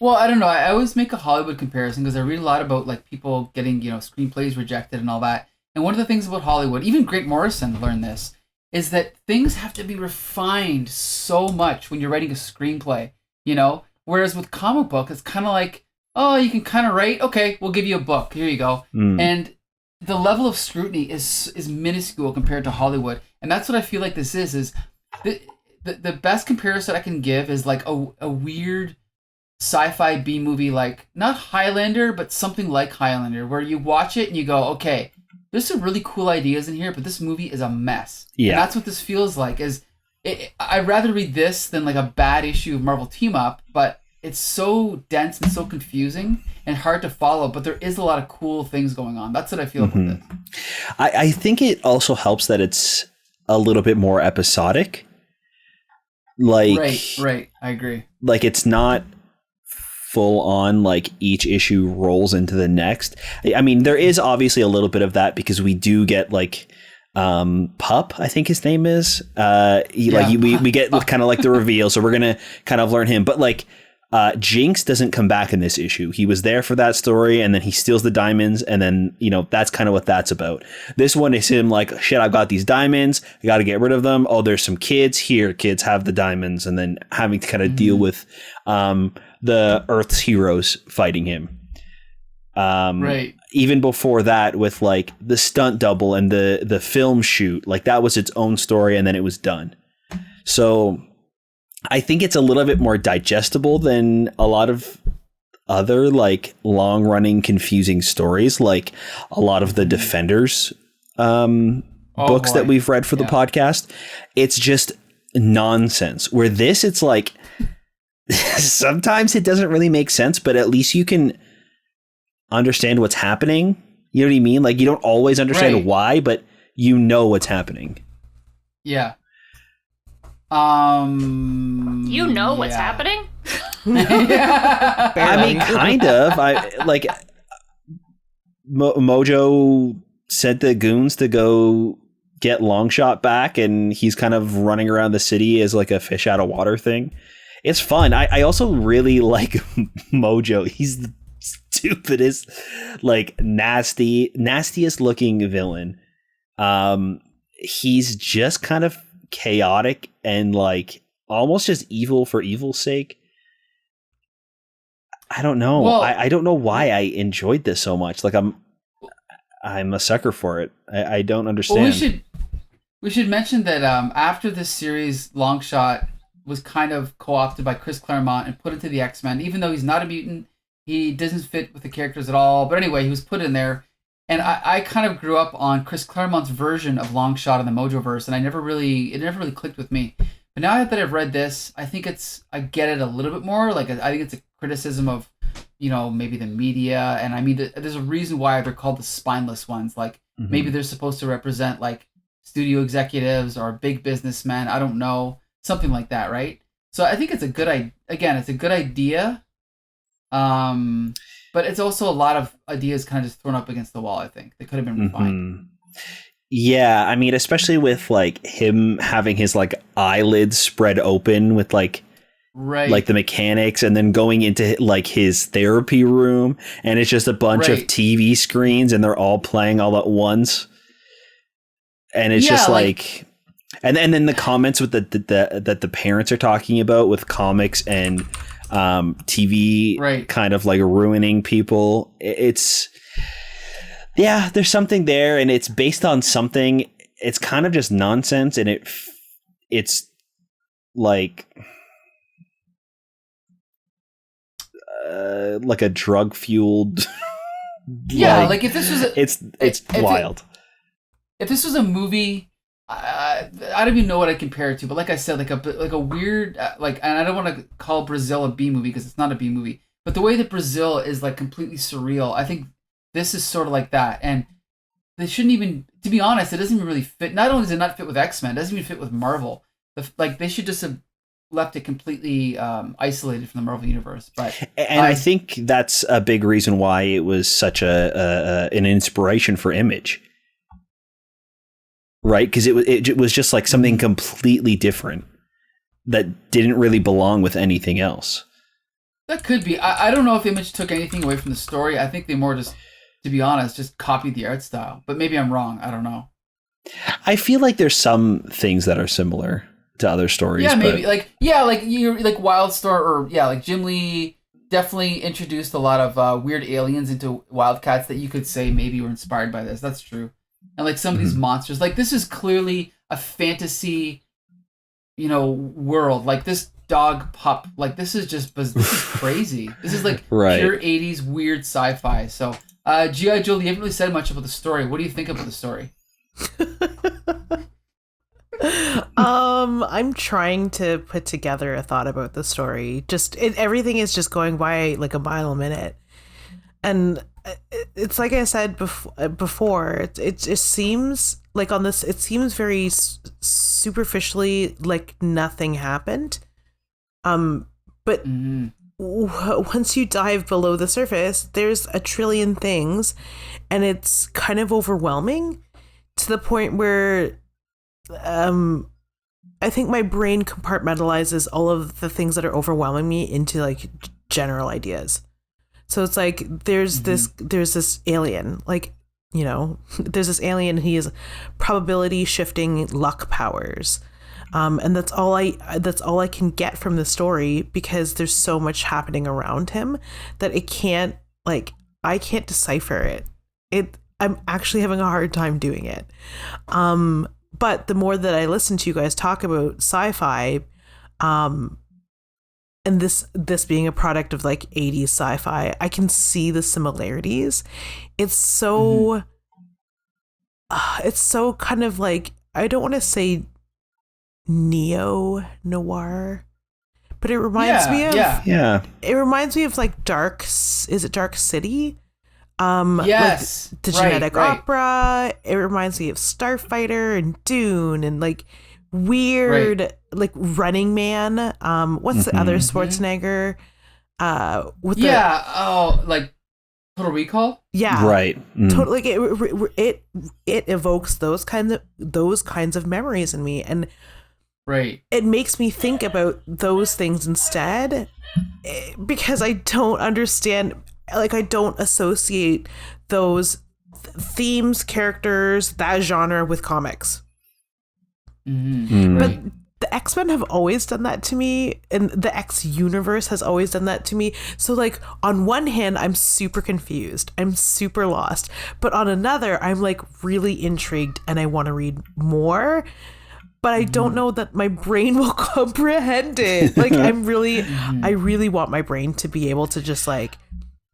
Well, I don't know. I always make a Hollywood comparison because I read a lot about like people getting, screenplays rejected and all that. And one of the things about Hollywood, even Grant Morrison learned this, is that things have to be refined so much when you're writing a screenplay, Whereas with comic book, it's kind of like, oh, you can kind of write, okay, we'll give you a book. Here you go. And the level of scrutiny is minuscule compared to Hollywood. And that's what I feel like this is the best comparison I can give is like a weird sci-fi B movie, like not Highlander, but something like Highlander, where you watch it and you go, okay, there's some really cool ideas in here, but this movie is a mess. Yeah. And that's what this feels like. I'd rather read this than like a bad issue of Marvel Team Up, but it's so dense and so confusing and hard to follow, but there is a lot of cool things going on. That's what I feel about this.
I think it also helps that it's a little bit more episodic. Like,
right. I agree.
Like, it's not full on, like, each issue rolls into the next. I mean, there is obviously a little bit of that because we do get, like, Pup, I think his name is. We get kind of like the reveal, so we're going to kind of learn him. But, like, Jinx doesn't come back in this issue. He was there for that story, and then he steals the diamonds, and then, that's kind of what that's about. This one is him like, shit, I've got these diamonds, I got to get rid of them. Oh, there's some kids here. Kids have the diamonds, and then having to kind of deal with the Earth's heroes fighting him. Right. Even before that, with like the stunt double and the film shoot, like that was its own story, and then it was done. So I think it's a little bit more digestible than a lot of other like long running confusing stories, like a lot of the Defenders books that we've read for the podcast. It's just nonsense. Where this, it's like sometimes it doesn't really make sense, but at least you can understand what's happening. You know what I mean? Like, you don't always understand why, but you know what's happening.
Yeah.
You know what's happening?
I mean, kind of. Mojo sent the goons to go get Longshot back, and he's kind of running around the city as like a fish out of water thing. It's fun. I also really like Mojo. He's the stupidest, like nastiest looking villain. He's just kind of chaotic and like almost just evil for evil's sake. I don't know. Well, I don't know why I enjoyed this so much. Like I'm a sucker for it. I don't understand.
Well, we should mention that after this series, Longshot was kind of co-opted by Chris Claremont and put into the X-Men. Even though he's not a mutant, he doesn't fit with the characters at all. But anyway, he was put in there. And I kind of grew up on Chris Claremont's version of Longshot in the Mojoverse, and it never really clicked with me. But now that I've read this, I think I get it a little bit more. Like, I think it's a criticism of, maybe the media. And I mean, there's a reason why they're called the spineless ones. Like, maybe they're supposed to represent, like, studio executives or big businessmen. I don't know. Something like that, right? So I think it's a good idea. But it's also a lot of ideas kind of just thrown up against the wall, I think. They could have been refined.
Yeah, I mean, especially with, like, him having his, like, eyelids spread open with, like, like the mechanics, and then going into, like, his therapy room, and it's just a bunch of TV screens, and they're all playing all at once. And it's just, like... And then the comments with that the parents are talking about with comics and TV kind of, like, ruining people. It's... Yeah, there's something there, and it's based on something. It's kind of just nonsense, and it's like a drug fueled.
Like if this was
it's wild.
If this was a movie, I don't even know what I compare it to, but like I said, like a weird and I don't want to call Brazil a B movie because it's not a B movie, but the way that Brazil is, like, completely surreal, I think. This is sort of like that, and they shouldn't even, to be honest, it doesn't even really fit. Not only does it not fit with X-Men, it doesn't even fit with Marvel. Like, they should just have left it completely isolated from the Marvel universe. But
I think that's a big reason why it was such an inspiration for Image, right? Because it was just like something completely different that didn't really belong with anything else.
That could be. I don't know if Image took anything away from the story. I think they more just, to be honest, just copied the art style. But maybe I'm wrong. I don't know.
I feel like there's some things that are similar to other stories.
Yeah, maybe. Like Wildstar, or like Jim Lee definitely introduced a lot of weird aliens into Wildcats that you could say maybe were inspired by this. That's true. And like some of these monsters, like this is clearly a fantasy, world. Like this dog pup, like this is crazy. This is like pure 80s weird sci-fi. So G.I. Joe, you haven't really said much about the story. What do you think about the story?
I'm trying to put together a thought about the story. Everything is just going by like a mile a minute, and it's like I said before. It just seems like on this. It seems very superficially like nothing happened. But once you dive below the surface, there's a trillion things, and it's kind of overwhelming to the point where I think my brain compartmentalizes all of the things that are overwhelming me into like general ideas. So it's like there's this alien, like, there's this alien, and he has probability shifting luck powers. And that's all I can get from the story, because there's so much happening around him that I can't decipher it. I'm actually having a hard time doing it. But the more that I listen to you guys talk about sci-fi, and this being a product of like 80s sci-fi, I can see the similarities. It's so kind of like, I don't want to say neo-noir, but it reminds me of it reminds me of like Dark City?
Yes,
like the Genetic Opera. It reminds me of Starfighter and Dune and like weird like Running Man. What's the other Schwarzenegger?
Like Total Recall.
Yeah,
right.
Totally. Like it evokes those kinds of memories in me. And
Right.
It makes me think about those things instead, because I don't understand, like, I don't associate those themes, characters, that genre with comics.
Mm-hmm.
But the X-Men have always done that to me, and the X universe has always done that to me. So, like, on one hand, I'm super confused, I'm super lost, but on another, I'm like really intrigued and I want to read more, but I don't know that my brain will comprehend it. Like, I really want my brain to be able to just like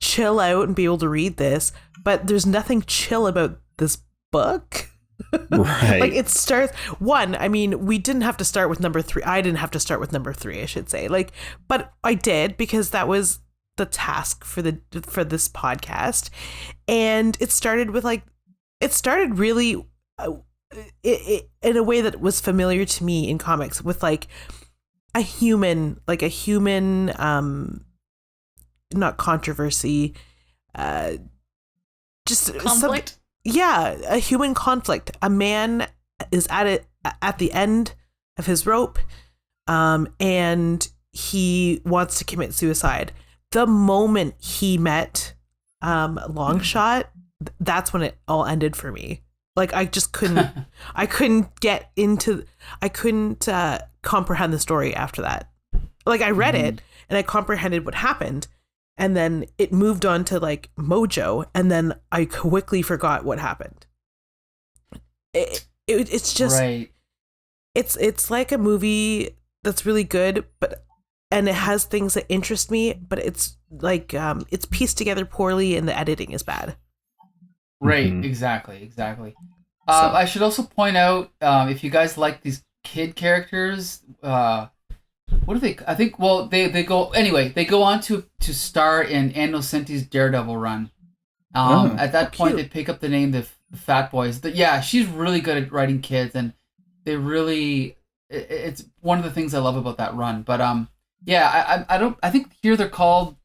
chill out and be able to read this, but there's nothing chill about this book.
Right.
Like, it starts we didn't have to start with number 3. I didn't have to start with number 3, I should say. Like, but I did, because that was the task for this podcast. And it started with really in a way that was familiar to me in comics, with like a human not controversy, just
conflict.
A human conflict. A man is at the end of his rope, and he wants to commit suicide. The moment he met Longshot, that's when it all ended for me. Like, I just couldn't comprehend the story after that. Like, I read it and I comprehended what happened, and then it moved on to like Mojo, and then I quickly forgot what happened. It's just
right.
It's like a movie that's really good, and it has things that interest me, but it's like it's pieced together poorly and the editing is bad.
Right, exactly. I should also point out, if you guys like these kid characters, what do they? I think. Well, they go anyway. They go on to star in Nocenti's Daredevil run. At that point,
cute.
they pick up the name the Fat Boys. Yeah, she's really good at writing kids, and they really. It's one of the things I love about that run. But yeah, I think here they're called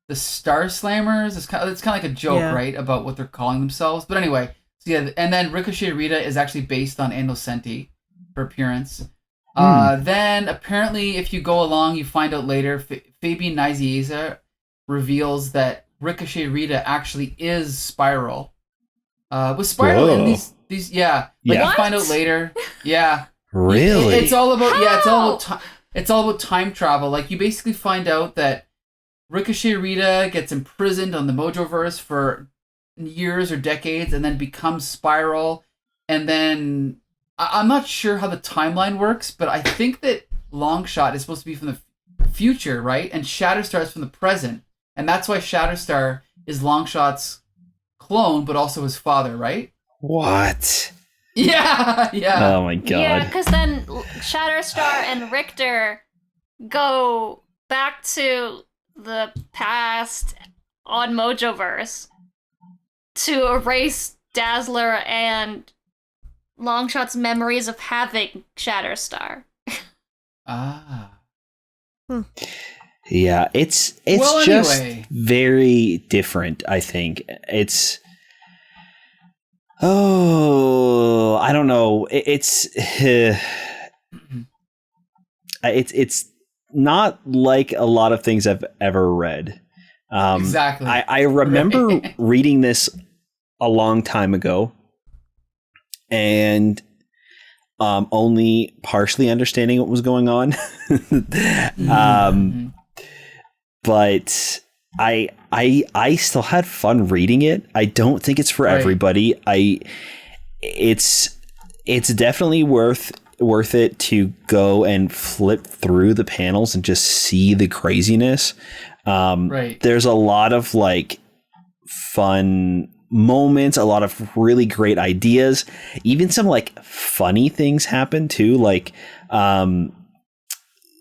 the Star Slammers. It's kind of like a joke, right, about what they're calling themselves. But anyway, so yeah, and then Ricochet Rita is actually based on Nocenti, her appearance. Then apparently, if you go along, you find out later, Fabian Nicieza reveals that Ricochet Rita actually is Spiral. Was Spiral in these you find out later. Yeah.
Really?
It's all about it's all about time travel. Like, you basically find out that Ricochet Rita gets imprisoned on the Mojoverse for years or decades, and then becomes Spiral, and then I'm not sure how the timeline works, but I think that Longshot is supposed to be from the future, right? And Shatterstar is from the present. And that's why Shatterstar is Longshot's clone, but also his father, right?
What?
Yeah.
Oh my god.
Yeah, because then Shatterstar and Richter go back to the past on Mojoverse to erase Dazzler and Longshot's memories of having Shatterstar.
Yeah, it's just very different, I think. It's I don't know. It's not like a lot of things I've ever read.
Exactly.
I remember reading this a long time ago, and only partially understanding what was going on. But I still had fun reading it. I don't think it's for everybody. It's definitely worth it to go and flip through the panels and just see the craziness. There's a lot of like fun moments, a lot of really great ideas, even some like funny things happen too. Like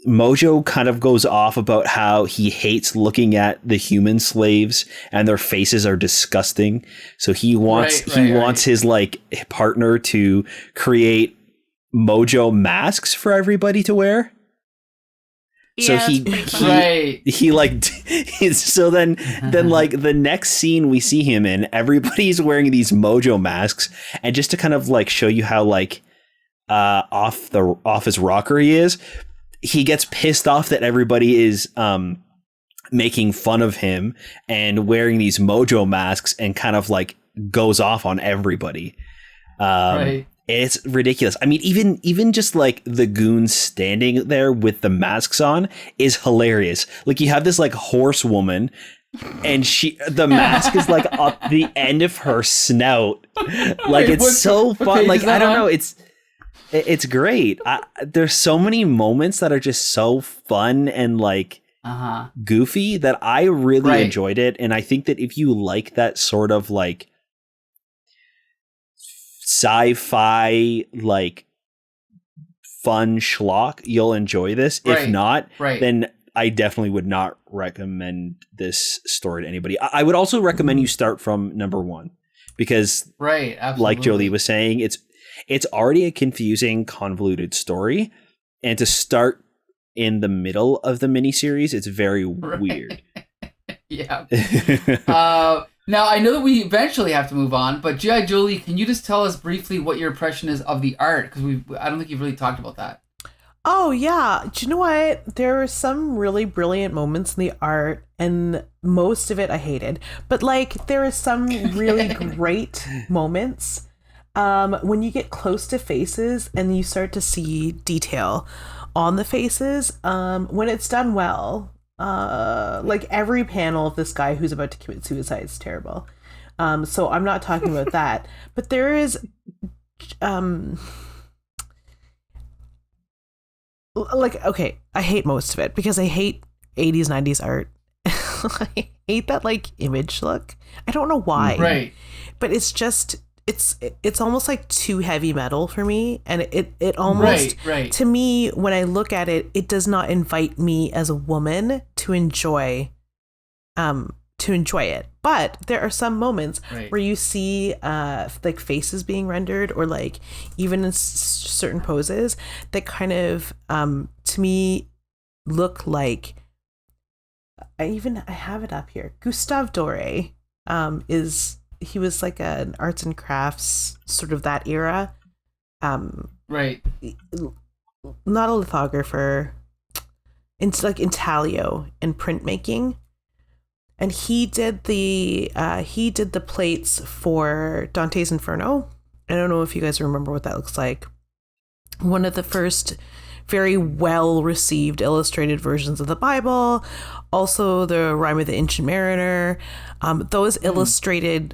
Mojo kind of goes off about how he hates looking at the human slaves and their faces are disgusting. So he wants his like partner to create Mojo masks for everybody to wear.
Yeah,
so he like so then like the next scene we see him in, everybody's wearing these Mojo masks, and just to kind of like show you how like off his rocker he is, he gets pissed off that everybody is making fun of him and wearing these mojo masks and kind of like goes off on everybody. Right. It's ridiculous. I mean, even just like the goons standing there with the masks on is hilarious. Like you have this like horsewoman and the mask is like up the end of her snout. Like it's so fun. Like I don't know. It's great. There's so many moments that are just so fun and like goofy that I really enjoyed it. And I think that if you like that sort of like sci-fi like fun schlock, you'll enjoy this. If not, then I definitely would not recommend this story to anybody. I would also recommend you start from number 1 because like Jolie was saying, it's already a confusing, convoluted story, and to start in the middle of the miniseries, it's very weird.
Yeah. Now, I know that we eventually have to move on, but G.I. Jolie, can you just tell us briefly what your impression is of the art? Because I don't think you've really talked about that.
Oh, yeah. Do you know what? There were some really brilliant moments in the art, and most of it I hated. But, like, there are some really great moments when you get close to faces and you start to see detail on the faces. When it's done well... like every panel of this guy who's about to commit suicide is terrible. So I'm not talking about that, but there is like, okay, I hate most of it because I hate 80s 90s art. I hate that like image look. I don't know why, but it's just it's almost like too heavy metal for me, and it almost to me, when I look at it, it does not invite me as a woman to enjoy it. But there are some moments where you see like faces being rendered, or like even in certain poses that kind of to me look like, I have it up here. Gustave Doré he was like an arts and crafts, sort of that era. Not a lithographer. It's like intaglio and printmaking. And he did the plates for Dante's Inferno. I don't know if you guys remember what that looks like. One of the first very well received illustrated versions of the Bible. Also the Rime of the Ancient Mariner. Those illustrated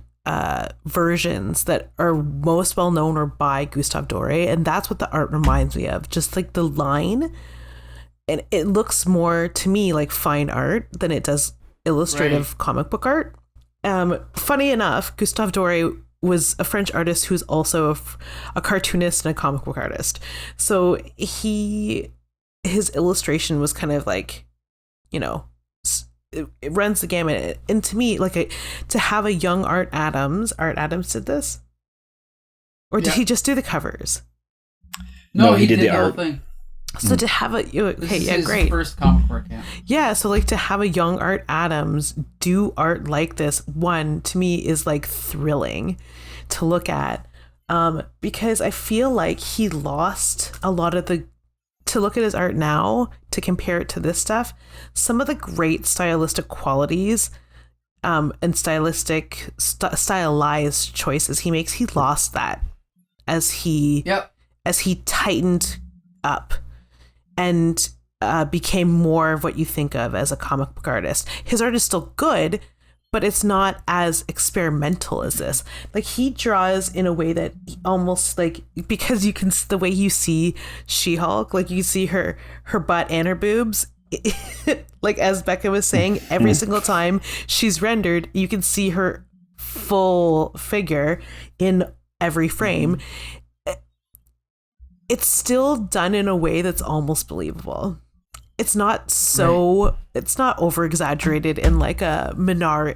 versions that are most well known are by Gustave Doré, and that's what the art reminds me of. Just like the line, and it looks more to me like fine art than it does illustrative comic book art. Funny enough, Gustave Doré was a French artist who's also a cartoonist and a comic book artist. So his illustration was kind of like, you know, it runs the gamut. And to me, like to have a young Art Adams did this? Or did he just do the covers?
No, he did the art. Whole thing.
So to have
his
great.
First comic work,
Yeah, so like to have a young Art Adams do art like this, one, to me is like thrilling to look at. Because I feel like he lost a lot of to look at his art now, to compare it to this stuff, some of the great stylistic qualities and stylized choices he makes, he lost that as he tightened up and became more of what you think of as a comic book artist. His art is still good, but it's not as experimental as this. Like he draws in a way that almost like, because you can, the way you see She-Hulk, like you see her butt and her boobs, like as Becca was saying, every single time she's rendered, you can see her full figure in every frame. It's still done in a way that's almost believable. It's not it's not over exaggerated in like a Milo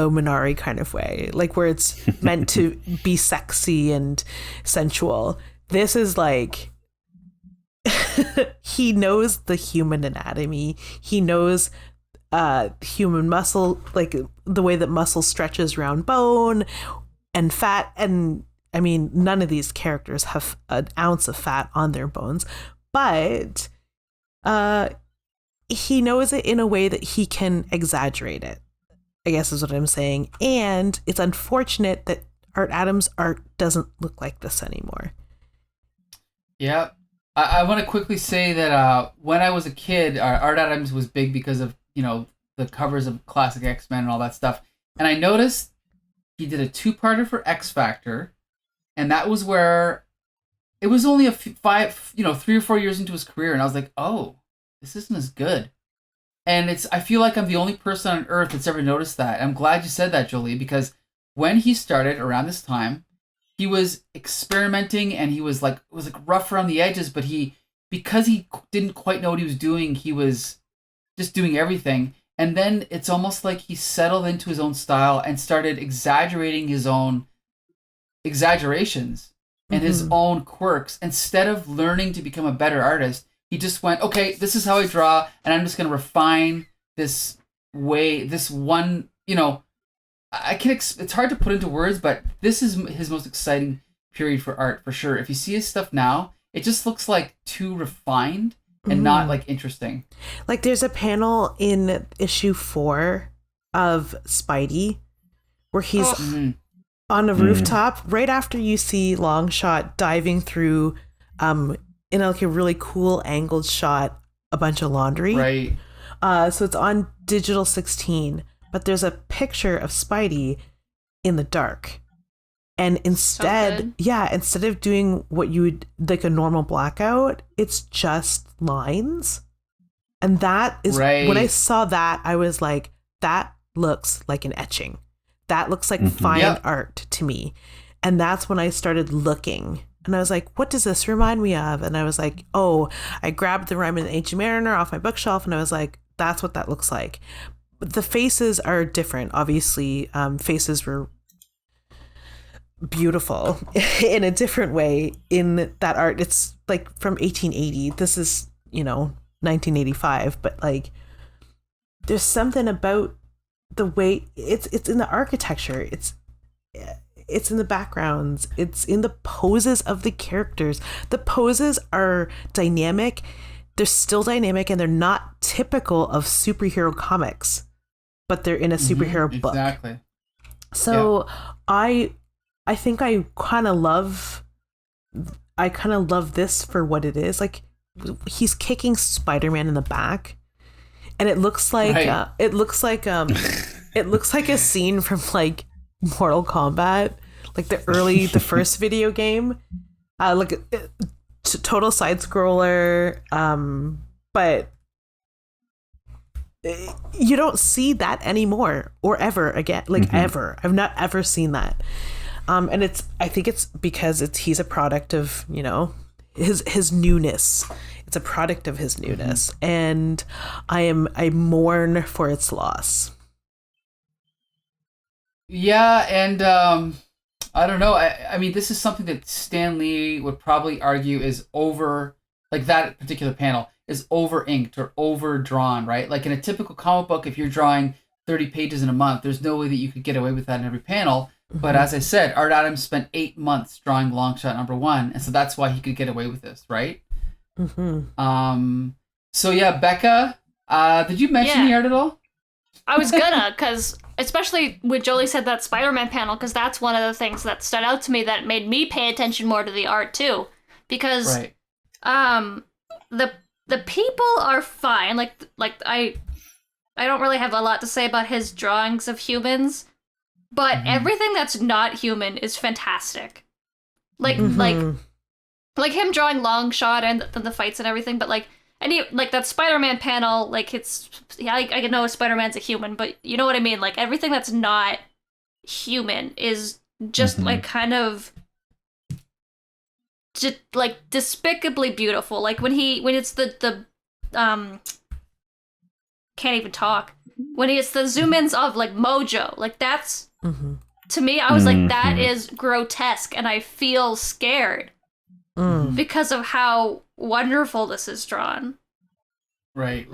Minari kind of way, like where it's meant to be sexy and sensual. This is like, he knows the human anatomy. He knows human muscle, like the way that muscle stretches around bone and fat, and I mean, none of these characters have an ounce of fat on their bones, but he knows it in a way that he can exaggerate it, I guess is what I'm saying. And it's unfortunate that Art Adams' art doesn't look like this anymore.
Yeah. I want to quickly say that when I was a kid, Art Adams was big because of, the covers of classic X-Men and all that stuff. And I noticed he did a 2-parter for X Factor, and that was where it was only 3 or 4 years into his career, and I was like, oh, this isn't as good. And I feel like I'm the only person on earth that's ever noticed that. I'm glad you said that, Jolie, because when he started around this time, he was experimenting, and he was like, it was like rough around the edges, but because he didn't quite know what he was doing, he was just doing everything. And then it's almost like he settled into his own style and started exaggerating his own exaggerations and his own quirks. Instead of learning to become a better artist, he just went, okay, this is how I draw, and I'm just going to refine this one, it's hard to put into words, but this is his most exciting period for art, for sure. If you see his stuff now, it just looks like too refined and not like interesting.
Like there's a panel in issue 4 of Spidey where he's on a rooftop right after you see Longshot diving through in like a really cool angled shot, a bunch of laundry.
Right.
So it's on digital 16, but there's a picture of Spidey in the dark. And instead of doing what you would like a normal blackout, it's just lines. And that is when I saw that, I was like, that looks like an etching. That looks like fine art to me. And that's when I started looking. And I was like, what does this remind me of? And I was like, oh, I grabbed the Rhyme of the Ancient Mariner off my bookshelf, and I was like, that's what that looks like. But the faces are different. Obviously, faces were beautiful in a different way in that art. It's like from 1880. This is, 1985. But like, there's something about the way it's in the architecture. It's in the backgrounds. It's in the poses of the characters. The poses are dynamic. They're still dynamic, and they're not typical of superhero comics, but they're in a superhero book.
Exactly.
So I think I kind of love this for what it is. Like, he's kicking Spider-Man in the back, and it looks like it looks like a scene from like Mortal Kombat, like the first video game, like total side scroller, but you don't see that anymore or ever again, like ever. I've not ever seen that. And I think it's because he's a product of, his newness. It's a product of his newness, and I mourn for its loss.
Yeah, and I don't know. I mean, this is something that Stan Lee would probably argue is over, like that particular panel is over inked or overdrawn, right? Like in a typical comic book, if you're drawing 30 pages in a month, there's no way that you could get away with that in every panel. But as I said, Art Adams spent 8 months drawing Longshot #1, and so that's why he could get away with this, right? So yeah, Becca, did you mention the art at all?
I was gonna, because especially when Jolie said that Spider-Man panel, because that's one of the things that stood out to me that made me pay attention more to the art too. Because the people are fine. Like I don't really have a lot to say about his drawings of humans, but everything that's not human is fantastic. Like like him drawing Longshot and the fights and everything, but like that Spider-Man panel, like it's I know Spider-Man's a human, but you know what I mean? Like everything that's not human is just like kind of just like despicably beautiful. Like when it's the can't even talk. When it's the zoom ins of like Mojo, like that's to me, I was like, that is grotesque, and I feel scared because of how wonderful this is drawn.
Right.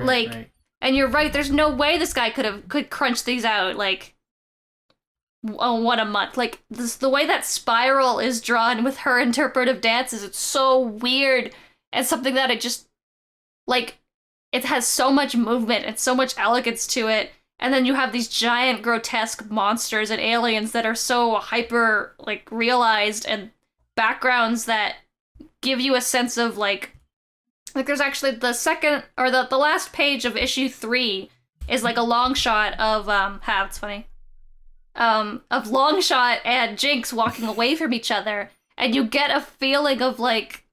And you're right. There's no way this guy could crunch these out. Like, one a month. Like the way that Spiral is drawn with her interpretive dances, it's so weird and something that it just like it has so much movement and so much elegance to it. And then you have these giant grotesque monsters and aliens that are so hyper like realized, and backgrounds that give you a sense of like there's actually the second or the last page of issue 3 is like a long shot of it's funny. Of Longshot and Jinx walking away from each other, and you get a feeling of like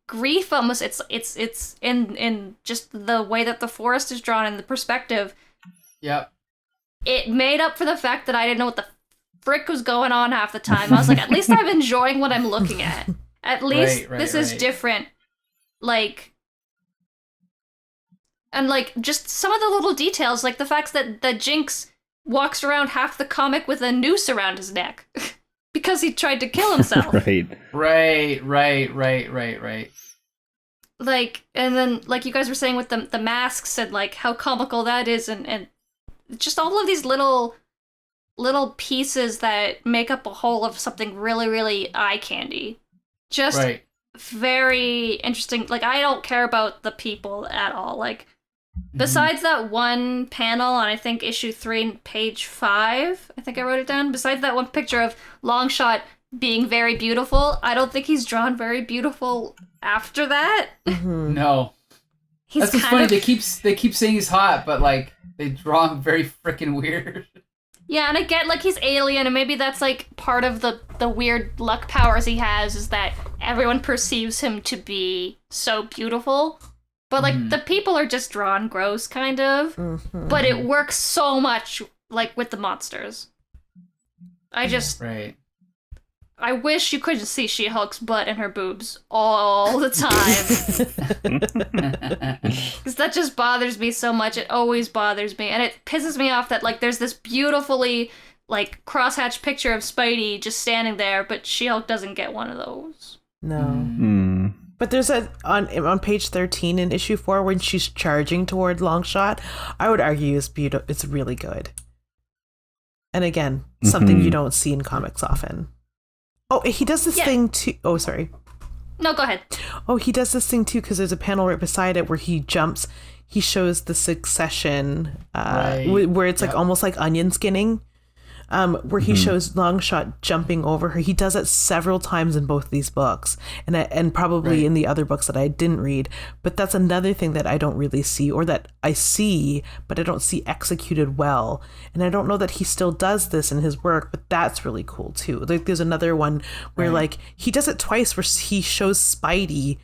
grief almost. It's in just the way that the forest is drawn and the perspective.
Yep.
It made up for the fact that I didn't know what the frick was going on half the time. I was like, at least I'm enjoying what I'm looking at. At least this is different. Like, and like just some of the little details, like the fact that Jinx walks around half the comic with a noose around his neck because he tried to kill himself.
Right.
Like, and then like you guys were saying with the masks and like how comical that is, and just all of these little pieces that make up a whole of something really, really eye candy. Just very interesting. Like, I don't care about the people at all. Like, besides that one panel on, I think, issue 3, page 5, I think I wrote it down. Besides that one picture of Longshot being very beautiful, I don't think he's drawn very beautiful after that.
Mm-hmm. No.
That's
just funny. They keep saying he's hot, but, like, they draw him very freaking weird.
Yeah, and I get, like, he's alien, and maybe that's, like, part of the weird luck powers he has, is that everyone perceives him to be so beautiful. But, like, the people are just drawn gross, kind of. Mm-hmm. But it works so much, like, with the monsters.
Right.
I wish you couldn't see She-Hulk's butt and her boobs all the time. Because that just bothers me so much. It always bothers me. And it pisses me off that, like, there's this beautifully, like, crosshatched picture of Spidey just standing there, but She-Hulk doesn't get one of those.
No. But there's on page 13 in issue 4 when she's charging toward Longshot, I would argue is beautiful. It's really good. And again, something you don't see in comics often. Oh, he does this thing too. Oh, sorry.
No, go ahead.
Oh, he does this thing too because there's a panel right beside it where he jumps. He shows the succession where it's like almost like onion skinning. Where he shows Longshot jumping over her. He does it several times in both these books, and probably in the other books that I didn't read. But that's another thing that I don't really see, or that I see, but I don't see executed well. And I don't know that he still does this in his work, but that's really cool too. Like there's another one where like he does it twice, where he shows Spidey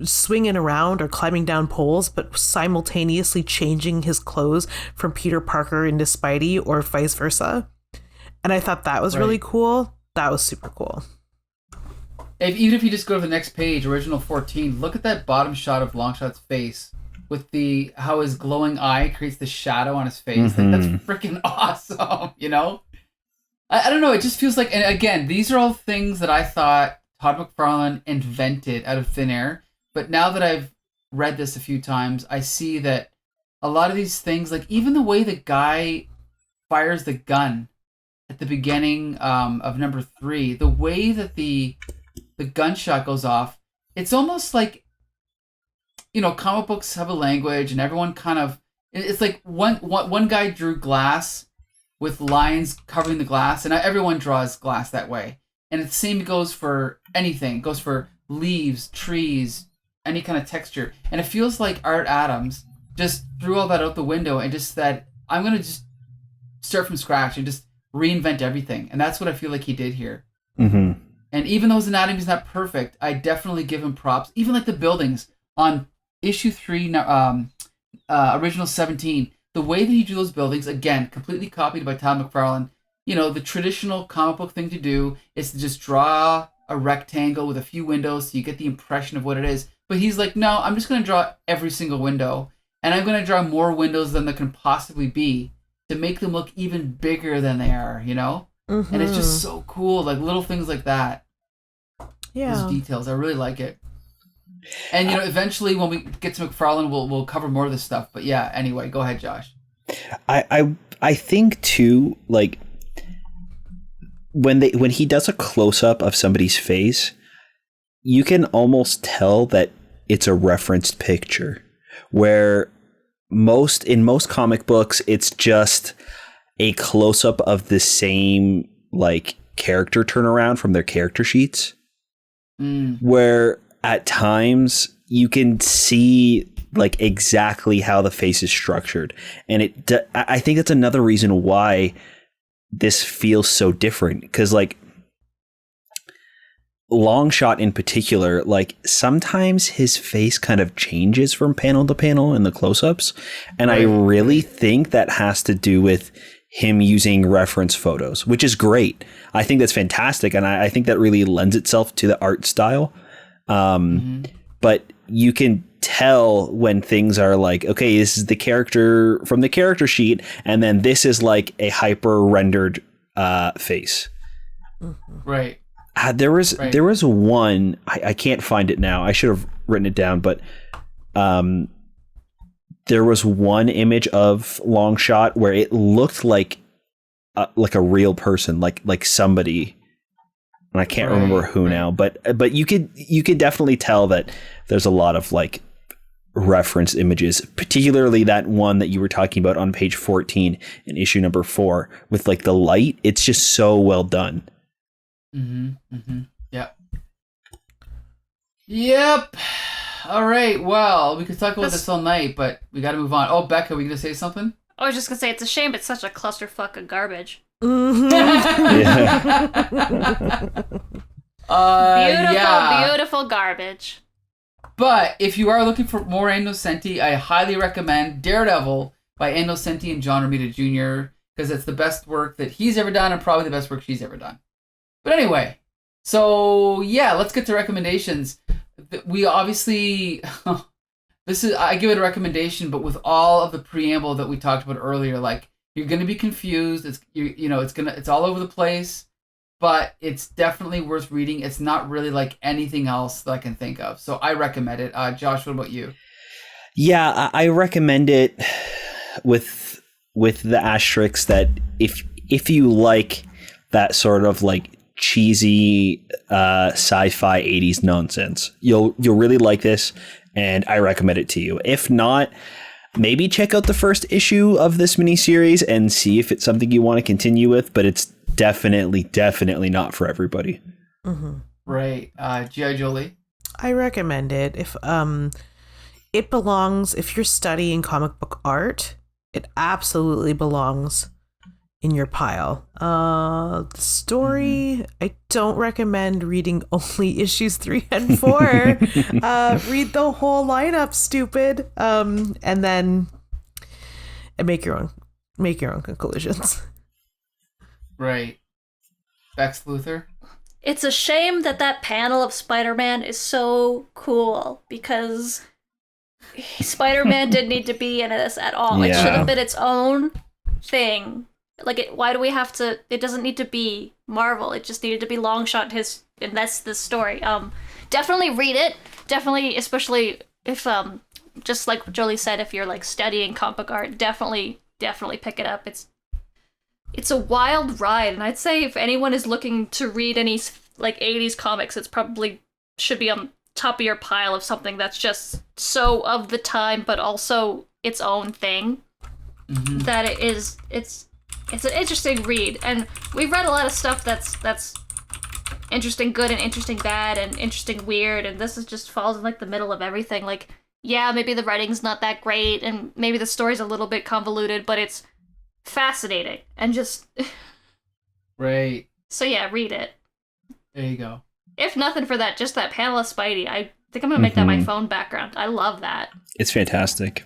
swinging around or climbing down poles, but simultaneously changing his clothes from Peter Parker into Spidey or vice versa. And I thought that was really cool. That was super cool.
Even if you just go to the next page, original 14, look at that bottom shot of Longshot's face with how his glowing eye creates the shadow on his face. Like, that's freaking awesome, you know? I don't know, it just feels like, and again, these are all things that I thought Todd McFarlane invented out of thin air. But now that I've read this a few times, I see that a lot of these things, like even the way the guy fires the gun at the beginning of number 3, the way that the gunshot goes off, it's almost like, you know, comic books have a language and everyone kind of, it's like one guy drew glass with lines covering the glass, and everyone draws glass that way. And the same goes for anything. It goes for leaves, trees, any kind of texture. And it feels like Art Adams just threw all that out the window and just said, I'm going to just start from scratch and just reinvent everything. And that's what I feel like he did here. And even though his anatomy is not perfect, I definitely give him props. Even like the buildings on issue 3, original 17, the way that he drew those buildings, again, completely copied by Todd McFarlane. You know, the traditional comic book thing to do is to just draw a rectangle with a few windows so you get the impression of what it is. But he's like, no, I'm just going to draw every single window. And I'm going to draw more windows than there can possibly be to make them look even bigger than they are, you know? And it's just so cool. Like little things like that. Yeah. Those details. I really like it. And, you know, eventually when we get to McFarlane, we'll cover more of this stuff. But yeah, anyway, go ahead, Josh.
I I think too, like when he does a close up of somebody's face, you can almost tell that it's a referenced picture. Where in most comic books, it's just a close up of the same like character turnaround from their character sheets. Where at times you can see like exactly how the face is structured, and I think that's another reason why this feels so different, because like Longshot in particular, like sometimes his face kind of changes from panel to panel in the close-ups, and I really think that has to do with him using reference photos, which is great. I think that's fantastic, and I think that really lends itself to the art style. But you can tell when things are like, okay, this is the character from the character sheet, and then this is like a hyper rendered face.
Right.
There was one, I can't find it now. I should have written it down, but there was one image of Longshot where it looked like a real person, like somebody, and I can't remember who now, but you could definitely tell that there's a lot of like reference images, particularly that one that you were talking about on page 14 in issue number 4 with like the light. It's just so well done.
Yep. All right. Well, we could talk about this all night, but we got to move on. Oh, Becca, were you gonna say something?
I was just gonna say it's a shame it's such a clusterfuck of garbage. Beautiful garbage.
But if you are looking for more Nocenti, I highly recommend Daredevil by Nocenti and John Romita Jr. because it's the best work that he's ever done and probably the best work she's ever done. But anyway, so yeah, let's get to recommendations. We obviously, I give it a recommendation, but with all of the preamble that we talked about earlier, like you're going to be confused. It's all over the place, but it's definitely worth reading. It's not really like anything else that I can think of. So I recommend it. Josh, what about you?
Yeah, I recommend it with the asterisk that if you like that sort of like cheesy sci-fi 80s nonsense, you'll really like this, and I recommend it to you. If not, maybe check out the first issue of this miniseries and see if it's something you want to continue with, but it's definitely not for everybody.
Right. G.I. Jolie?
I recommend it. If it belongs, if you're studying comic book art, it absolutely belongs in your pile. The story, I don't recommend reading only issues 3 and 4. Read the whole lineup, stupid. And then make your own conclusions.
Right. Bex Luthor?
It's a shame that panel of Spider-Man is so cool, because Spider-Man didn't need to be in this at all. Yeah. It should have been its own thing. Like, why do we have to? It doesn't need to be Marvel. It just needed to be Longshot. And that's the story. Definitely read it. Definitely, especially if just like Jolie said, if you're like studying comic book art, definitely pick it up. It's a wild ride, and I'd say if anyone is looking to read any like 80s comics, it's probably should be on top of your pile of something that's just so of the time, but also its own thing. That it's an interesting read, and we've read a lot of stuff that's interesting good and interesting bad and interesting weird, and this is just falls in like the middle of everything. Like, yeah, maybe the writing's not that great, and maybe the story's a little bit convoluted, but it's fascinating and just
right.
So yeah, read it.
There you go.
If nothing for that, just that panel of Spidey. I think I'm gonna make that my phone background. I love that.
It's fantastic.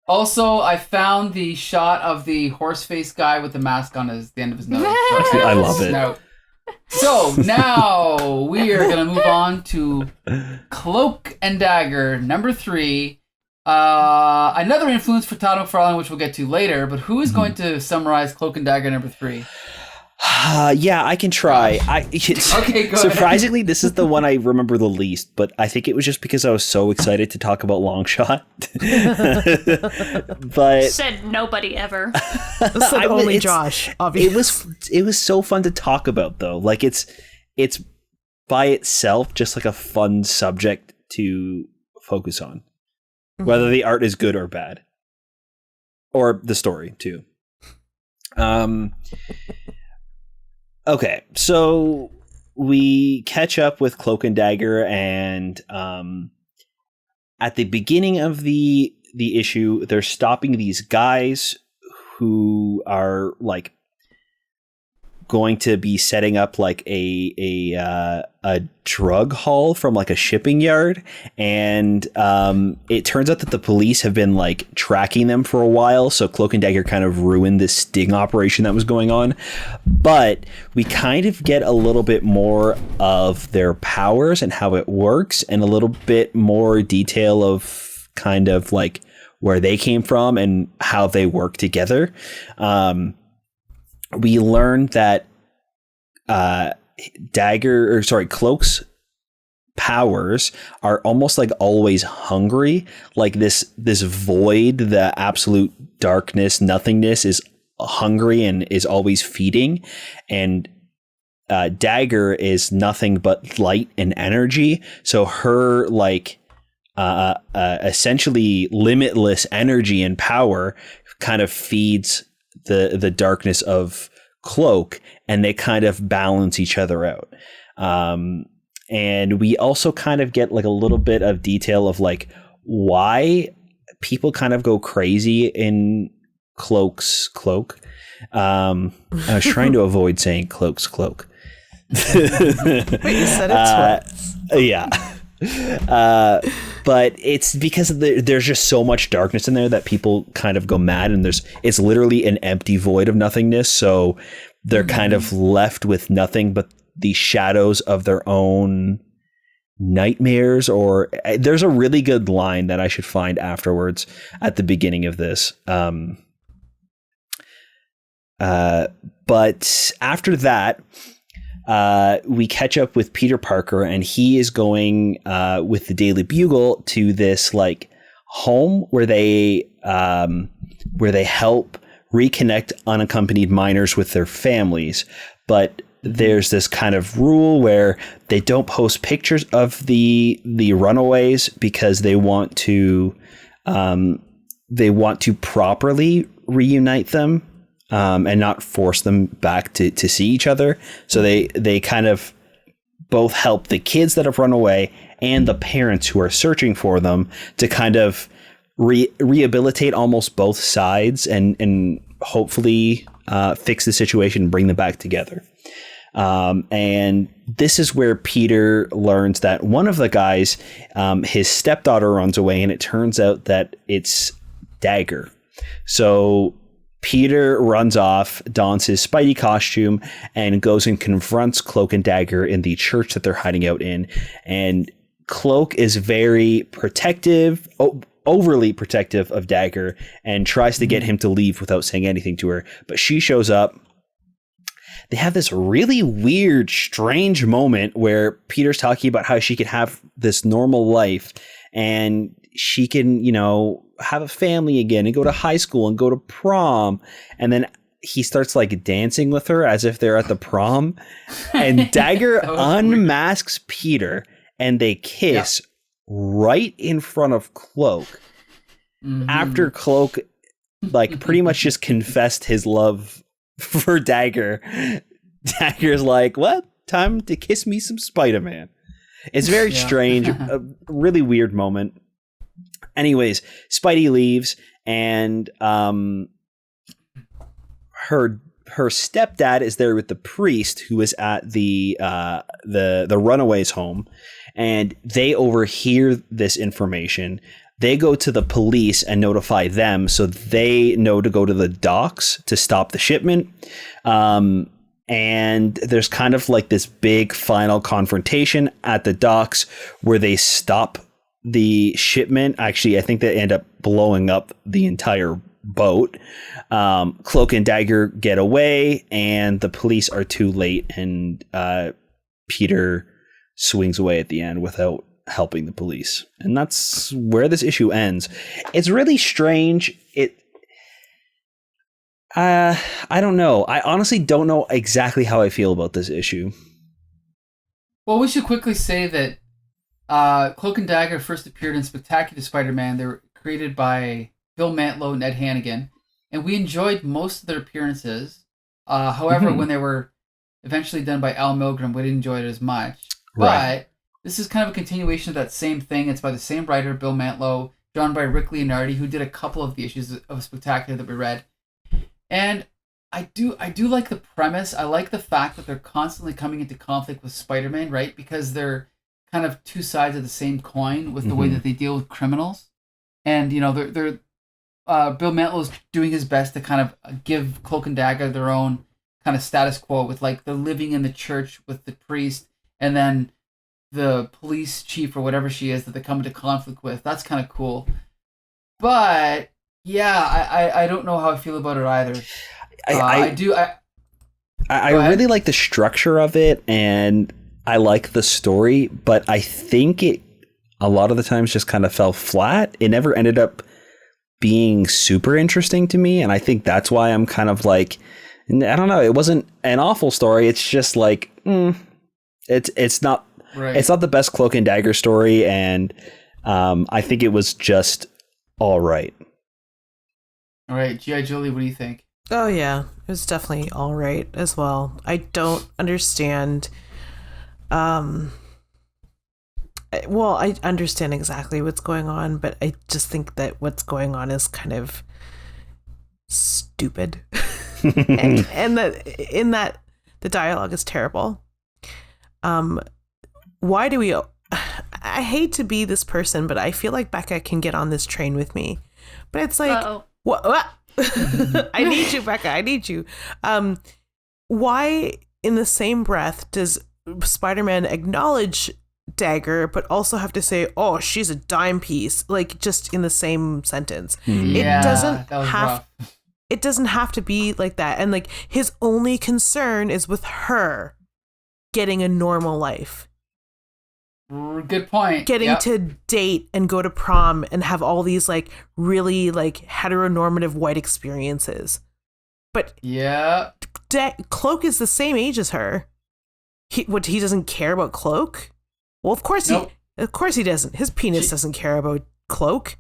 Also, I found the shot of the horse face guy with the mask on the end of his nose.
I love it.
No. So now we are going to move on to Cloak and Dagger, number 3. Another influence for Todd McFarlane, which we'll get to later, but who is going to summarize Cloak and Dagger number 3?
Yeah, I can try.
Okay, go
surprisingly, this is the one I remember the least, but I think it was just because I was so excited to talk about Longshot. But
said nobody ever.
Said only Josh, obviously.
It was so fun to talk about, though. Like it's by itself just like a fun subject to focus on, whether the art is good or bad, or the story too. Okay, so we catch up with Cloak and Dagger, and at the beginning of the issue, they're stopping these guys who are like going to be setting up like a drug haul from like a shipping yard, and it turns out that the police have been like tracking them for a while, so Cloak and Dagger kind of ruined this sting operation that was going on. But we kind of get a little bit more of their powers and how it works, and a little bit more detail of kind of like where they came from and how they work together. We learned that Cloak's powers are almost like always hungry, like this void, the absolute darkness, nothingness is hungry and is always feeding, and Dagger is nothing but light and energy, so her like essentially limitless energy and power kind of feeds the darkness of Cloak, and they kind of balance each other out. And we also kind of get like a little bit of detail of like why people kind of go crazy in Cloak's cloak. I was trying to avoid saying Cloak's cloak.
Wait, you said it twice.
Yeah. But it's because there's just so much darkness in there that people kind of go mad, and it's literally an empty void of nothingness. So they're kind of left with nothing but the shadows of their own nightmares. Or there's a really good line that I should find afterwards at the beginning of this. But after that, we catch up with Peter Parker, and he is going with the Daily Bugle to this like home where they help reconnect unaccompanied minors with their families. But there's this kind of rule where they don't post pictures of the runaways because they want to properly reunite them. And not force them back to see each other. So they kind of both help the kids that have run away and the parents who are searching for them to kind of rehabilitate almost both sides and hopefully fix the situation and bring them back together. And this is where Peter learns that one of the guys, his stepdaughter runs away, and it turns out that it's Dagger. So Peter runs off, dons his Spidey costume, and goes and confronts Cloak and Dagger in the church that they're hiding out in. And Cloak is very protective, overly protective of Dagger, and tries to get him to leave without saying anything to her. But she shows up. They have this really weird, strange moment where Peter's talking about how she could have this normal life, and she can, have a family again and go to high school and go to prom. And then he starts like dancing with her as if they're at the prom. And Dagger unmasks Peter, and they kiss right in front of Cloak. After Cloak like pretty much just confessed his love for Dagger. Dagger's like, what? Time to kiss me some Spider-Man. It's very strange, a really weird moment. Anyways, Spidey leaves, and her stepdad is there with the priest who is at the Runaways home, and they overhear this information. They go to the police and notify them, so they know to go to the docks to stop the shipment. And there's kind of like this big final confrontation at the docks where they stop the shipment. Actually, I think they end up blowing up the entire boat. Cloak and Dagger get away, and the police are too late, and Peter swings away at the end without helping the police. And that's where this issue ends. It's really strange. I don't know. I honestly don't know exactly how I feel about this issue.
Well, we should quickly say that Cloak and Dagger first appeared in Spectacular Spider-Man. They were created by Bill Mantlo and Ed Hannigan, and we enjoyed most of their appearances. However, when they were eventually done by Al Milgrom, we didn't enjoy it as much.
Right.
But this is kind of a continuation of that same thing. It's by the same writer, Bill Mantlo, drawn by Rick Leonardi, who did a couple of the issues of Spectacular that we read. And I do like the premise. I like the fact that they're constantly coming into conflict with Spider-Man, right? Because they're kind of two sides of the same coin with the way that they deal with criminals. And, you know, they're Bill Mantlo's doing his best to kind of give Cloak and Dagger their own kind of status quo with, like, they're living in the church with the priest and then the police chief or whatever she is that they come into conflict with. That's kind of cool. But yeah, I don't know how I feel about it either. I
really like the structure of it, and I like the story, but I think it a lot of the times just kind of fell flat. It never ended up being super interesting to me, and I think that's why I'm kind of like, I don't know. It wasn't an awful story. It's just like it's not It's not the best Cloak and Dagger story, and I think it was just all right.
All right, G.I. Jolie, what do you think?
Oh, yeah. It was definitely all right as well. I don't understand. Well, I understand exactly what's going on, but I just think that what's going on is kind of stupid. and that the dialogue is terrible. Why do we... I hate to be this person, but I feel like Becca can get on this train with me. But it's like... What? I need you, Becca. I need you. Why, in the same breath, does Spider-Man acknowledge Dagger, but also have to say, "Oh, she's a dime piece," like just in the same sentence?
Yeah,
it doesn't have to be like that. And like his only concern is with her getting a normal life.
Good point.
Getting to date and go to prom and have all these like really like heteronormative white experiences. But
yeah,
Cloak is the same age as her. He doesn't care about Cloak? Well, of course he doesn't. His penis doesn't care about Cloak.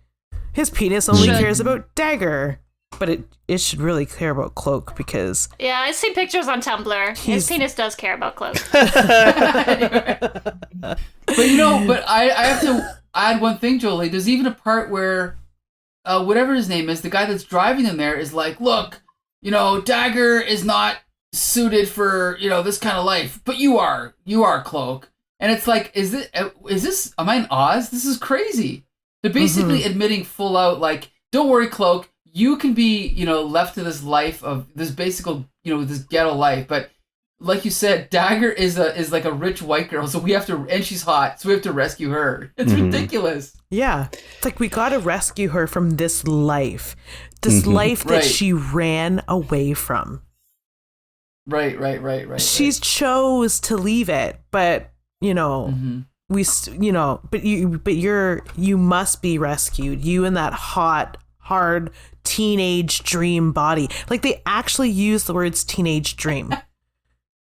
His penis only cares about Dagger. But it should really care about Cloak because...
Yeah, I see pictures on Tumblr. His penis does care about Cloak.
But I have to add one thing, Jolie. There's even a part where whatever his name is, the guy that's driving them there is like, look, Dagger is not suited for, this kind of life, but you are Cloak. And it's like, is this, am I in Oz? This is crazy. They're basically admitting full out, like, don't worry, Cloak, you can be, left to this life of this basic, this ghetto life. But like you said, Dagger is like a rich white girl, so and she's hot, so we have to rescue her. It's ridiculous.
Yeah. It's like, we got to rescue her from this life life that she ran away from.
Right.
She's chose to leave it, but, you must be rescued. You and that hot, hard teenage dream body. Like, they actually use the words teenage dream.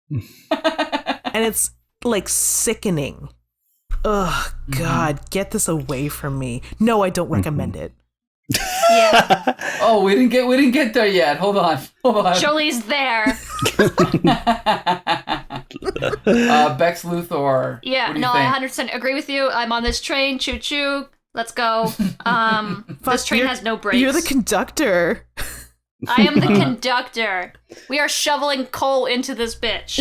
And it's like sickening. Ugh, God, get this away from me. No, I don't recommend it.
Yeah.
Oh, we didn't get there yet. Hold on.
Jolie's there.
Bex Luthor.
Yeah, no, I 100% agree with you. I'm on this train. Choo choo. Let's go. This train has no brakes.
You're the conductor.
I am the conductor. We are shoveling coal into this bitch.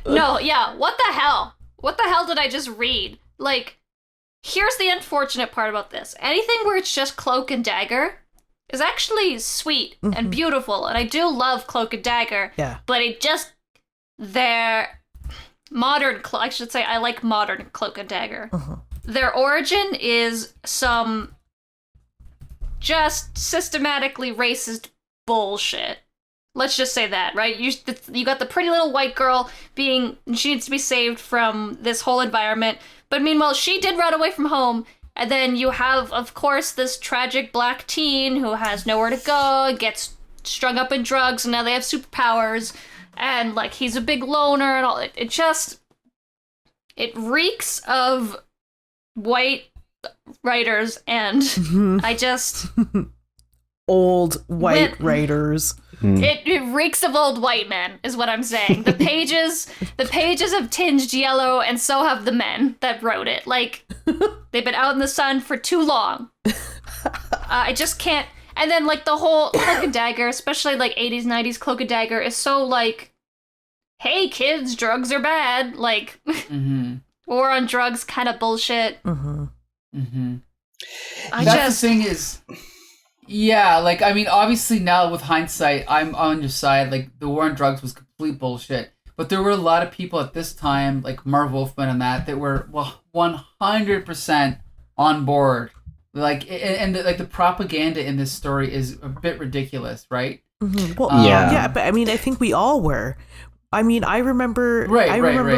No, yeah, what the hell? What the hell did I just read? Like, here's the unfortunate part about this. Anything where it's just Cloak and Dagger is actually sweet and beautiful, and I do love Cloak and Dagger.
Yeah.
But I should say I like modern Cloak and Dagger. Their origin is some just systematically racist bullshit. Let's just say that, right? You got the pretty little white girl she needs to be saved from this whole environment, but meanwhile she did run away from home, and then you have, of course, this tragic black teen who has nowhere to go, gets strung up in drugs, and now they have superpowers, and like he's a big loner and all. It reeks of white writers, and I just
old white writers.
It reeks of old white men, is what I'm saying. The pages have tinged yellow, and so have the men that wrote it. Like, they've been out in the sun for too long. I just can't. And then, like, the whole Cloak and Dagger, especially like 80s, 90s Cloak and Dagger, is so like, hey kids, drugs are bad. Like, war on drugs kind of bullshit.
The thing is. Yeah, like, I mean, obviously now with hindsight, I'm on your side. Like, the war on drugs was complete bullshit. But there were a lot of people at this time, like Marv Wolfman and that were 100% on board. Like, and the propaganda in this story is a bit ridiculous, right?
Well, yeah, but I mean, I think we all were. I mean, I remember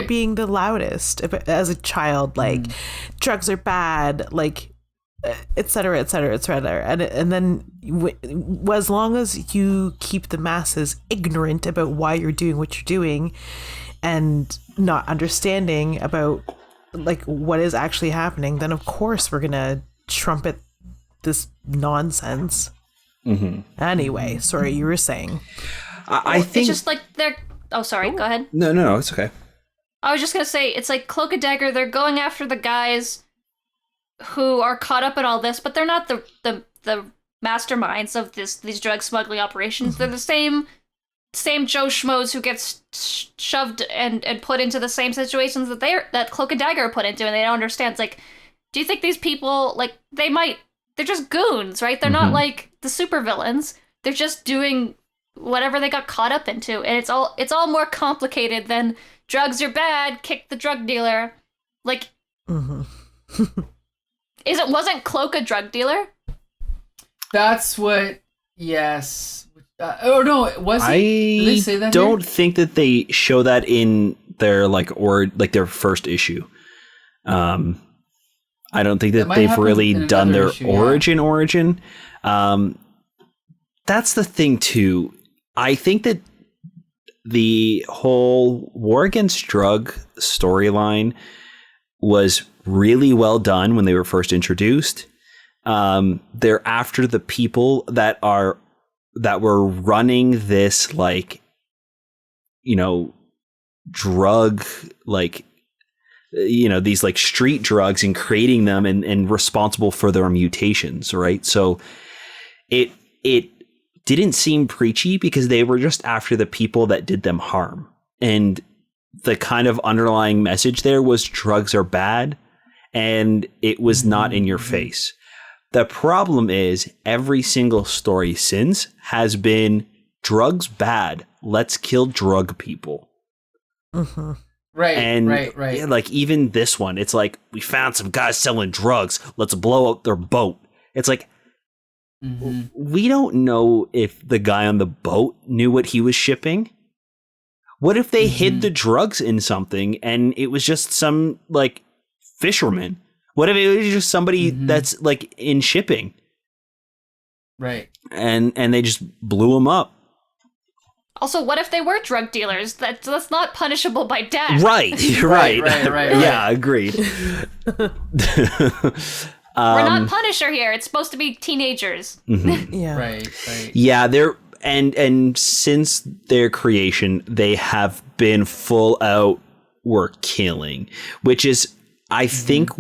being the loudest as a child, like, drugs are bad, like, et cetera, et cetera, et cetera. And then as long as you keep the masses ignorant about why you're doing what you're doing and not understanding about like what is actually happening, then of course we're going to trumpet this nonsense. Anyway, sorry, you were saying.
I think
it's just like they're... Oh, sorry, go ahead.
No, it's okay.
I was just going to say, it's like Cloak and Dagger, they're going after the guys who are caught up in all this, but they're not the masterminds of these drug smuggling operations. They're the same Joe Schmoes who gets shoved and put into the same situations that Cloak and Dagger are put into, and they don't understand. It's like, do you think these people, like, they're just goons, right? They're not like the supervillains. They're just doing whatever they got caught up into, and it's all more complicated than drugs are bad, kick the drug dealer. Like, wasn't Cloak a drug dealer?
That's what. Yes. No, was he? Did they say that?
I don't think that they show that in their their first issue. I don't think that they've really done their origin. That's the thing too. I think that the whole war against drug storyline was really well done when they were first introduced. They're after the people that were running this, like, you know, drug, like, you know, these like street drugs and creating them and responsible for their mutations, right? So it didn't seem preachy because they were just after the people that did them harm. And the kind of underlying message there was drugs are bad, and it was not in your face. The problem is every single story since has been drugs bad. Let's kill drug people.
Right.
And
right.
Like even this one, it's like, we found some guys selling drugs. Let's blow up their boat. It's like, we don't know if the guy on the boat knew what he was shipping. What if they hid the drugs in something and it was just some like fisherman? What if it was just somebody that's like in shipping?
Right.
And they just blew him up.
Also, what if they were drug dealers? That's not punishable by death.
Right. Right. Yeah, agreed.
We're not Punisher here. It's supposed to be teenagers.
Yeah.
Right.
Yeah, they're and since their creation, they have been full out work killing, which is I think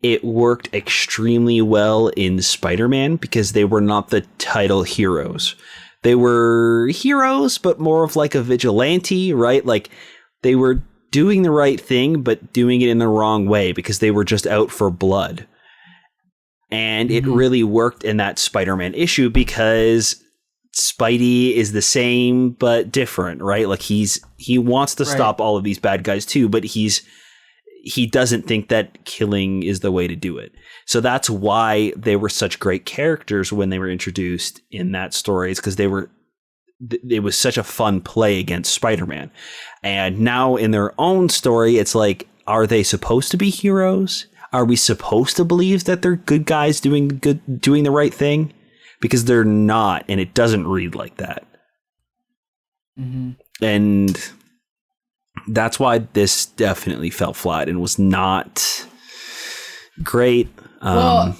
it worked extremely well in Spider-Man because they were not the title heroes. They were heroes, but more of like a vigilante, right? Like they were doing the right thing, but doing it in the wrong way because they were just out for blood. And it really worked in that Spider-Man issue because Spidey is the same, but different, right? Like he wants to stop all of these bad guys too, but he's he doesn't think that killing is the way to do it. So that's why they were such great characters when they were introduced in that story. It's because it was such a fun play against Spider-Man. And now in their own story, it's like, are they supposed to be heroes? Are we supposed to believe that they're good guys doing the right thing? Because they're not, and it doesn't read like that.
Mm-hmm.
And that's why this definitely fell flat and was not great.
Well,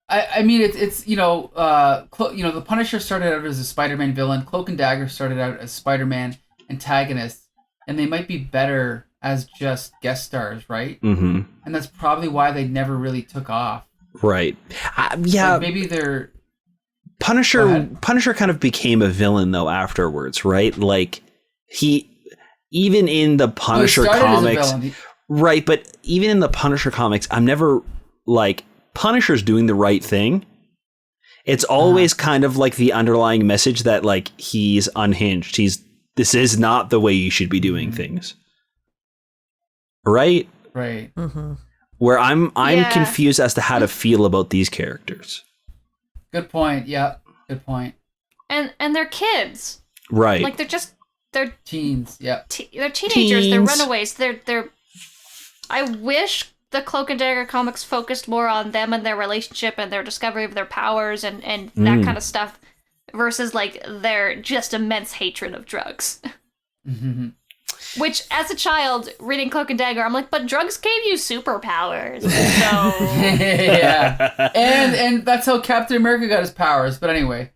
I mean, it's the Punisher started out as a Spider-Man villain. Cloak and Dagger started out as Spider-Man antagonists, and they might be better as just guest stars, right?
Mm-hmm.
And that's probably why they never really took off.
Right. Yeah.
Like maybe they're...
Punisher kind of became a villain, though, afterwards, right? Like, even in the Punisher comics... Right, but even in the Punisher comics, I'm never, like, Punisher's doing the right thing. It's always kind of like the underlying message that, like, he's unhinged. This is not the way you should be doing things. Right?
Right.
Mm-hmm.
Where I'm confused as to how to feel about these characters.
Good point. Yeah. Good point.
And they're kids.
Right.
Like they're
teens. Yeah.
They're teenagers. They're runaways. They're I wish the Cloak and Dagger comics focused more on them and their relationship and their discovery of their powers and that kind of stuff versus like their just immense hatred of drugs.
Mm-hmm.
Which, as a child, reading Cloak and Dagger, I'm like, but drugs gave you superpowers. So...
yeah. And that's how Captain America got his powers. But anyway.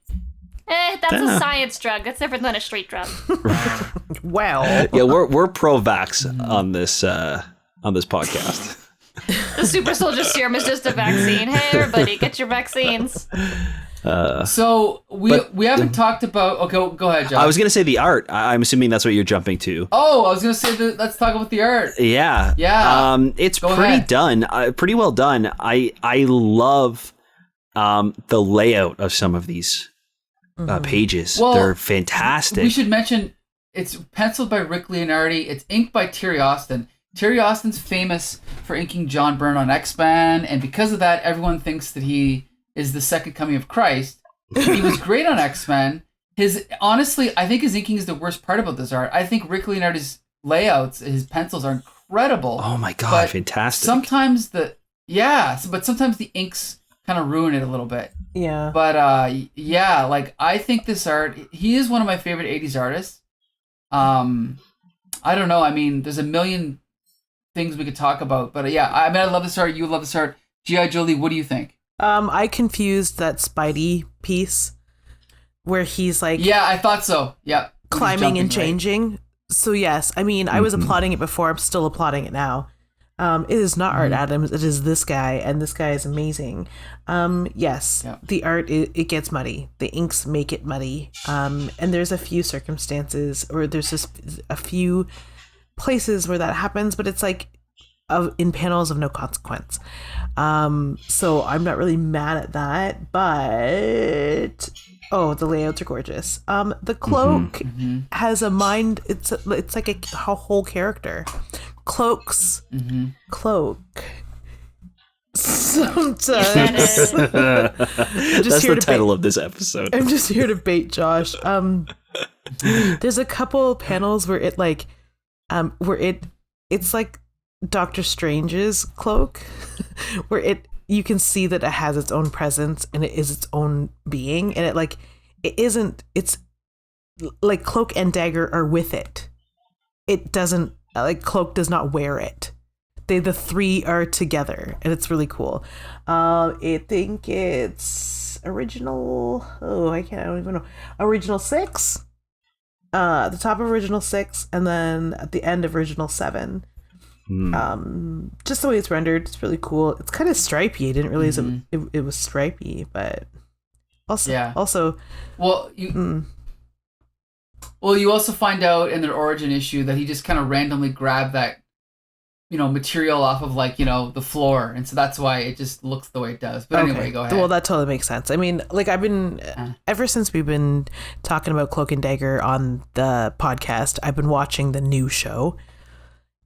That's a science drug. That's different than a street drug.
Well.
Yeah, we're pro-vax on this podcast.
The super soldier serum is just a vaccine. Hey, everybody, get your vaccines.
So we haven't talked about... Okay, go ahead, John.
I was going to say the art. I'm assuming that's what you're jumping to.
Oh, I was going to say let's talk about the art.
Yeah.
Yeah.
It's
go
pretty
ahead.
done. Pretty well done. I love the layout of some of these pages.
Well,
they're fantastic.
We should mention it's penciled by Rick Leonardi. It's inked by Terry Austin. Terry Austin's famous for inking John Byrne on X-Men, and because of that, everyone thinks that he is the second coming of Christ. He was great on X-Men. Honestly, I think his inking is the worst part about this art. I think Rick Leonardi's layouts, his pencils are incredible.
Oh my god, fantastic.
Sometimes but sometimes the inks kind of ruin it a little bit.
Yeah.
But like I think this art, he is one of my favorite 80s artists. I don't know. I mean, there's a million things we could talk about, but I mean, I love this art. You love this art. G.I. Jolie, what do you think?
I confused that Spidey piece where he's like...
Yeah, I thought so. Yeah.
Climbing and changing. Right? So yes, I mean, I was applauding it before. I'm still applauding it now. It is not Art Adams. It is this guy, and this guy is amazing. Yes, the art, it gets muddy. The inks make it muddy. And there's a few circumstances, or there's just a few places where that happens, but it's like in panels of no consequence. So I'm not really mad at that, but the layouts are gorgeous. The Cloak has a mind. It's like a whole character. Cloak. Sometimes
that's the title of this episode.
I'm just here to bait Josh. There's a couple panels where it's like Doctor Strange's cloak, where you can see that it has its own presence and it is its own being, and it's like Cloak and Dagger are with it. It doesn't, like, Cloak does not wear it. The three are together, and it's really cool. I think it's original. I don't even know. Original 6. The top of original 6, and then at the end of original 7. Just the way it's rendered, it's really cool. It's kind of stripey. I didn't realize it was stripey, but also
well, you also find out in their origin issue that he just kind of randomly grabbed that material off of the floor, and so that's why it just looks the way it does. But anyway, go ahead.
Well, that totally makes sense. I mean, like, I've been ever since we've been talking about Cloak and Dagger on the podcast, I've been watching the new show.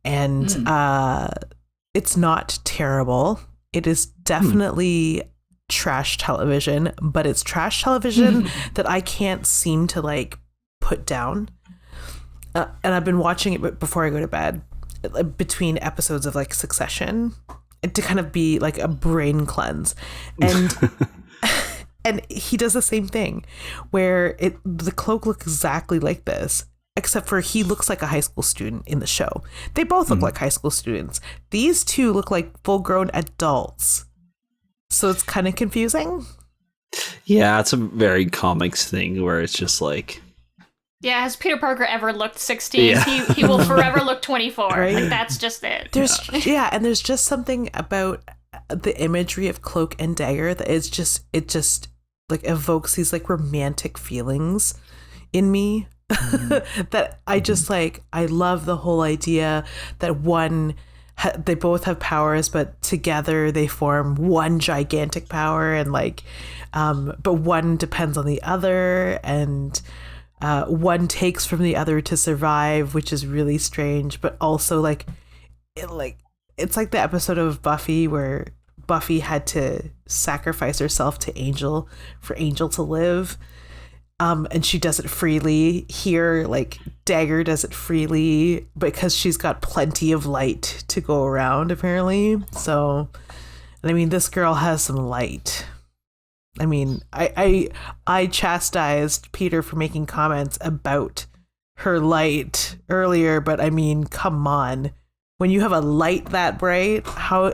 And it's not terrible. It is definitely trash television, but it's trash television that I can't seem to like put down. And I've been watching it before I go to bed, between episodes of like Succession, to kind of be like a brain cleanse. And and he does the same thing, where the Cloak looks exactly like this, except for he looks like a high school student in the show. They both look like high school students. These two look like full-grown adults. So it's kind of confusing.
Yeah, it's a very comics thing where it's just like...
Yeah, has Peter Parker ever looked 16?
Yeah.
He will forever look 24.
Right?
Like, that's just it.
And there's just something about the imagery of Cloak and Dagger that it just like evokes these like romantic feelings in me. That I just like. I love the whole idea that they both have powers, but together they form one gigantic power, and like, but one depends on the other, and one takes from the other to survive, which is really strange. But also like, it's like the episode of Buffy where Buffy had to sacrifice herself to Angel for Angel to live. And she does it freely. Here, like, Dagger does it freely because she's got plenty of light to go around, apparently. So, I mean, this girl has some light. I mean, I chastised Peter for making comments about her light earlier, but I mean, come on. When you have a light that bright,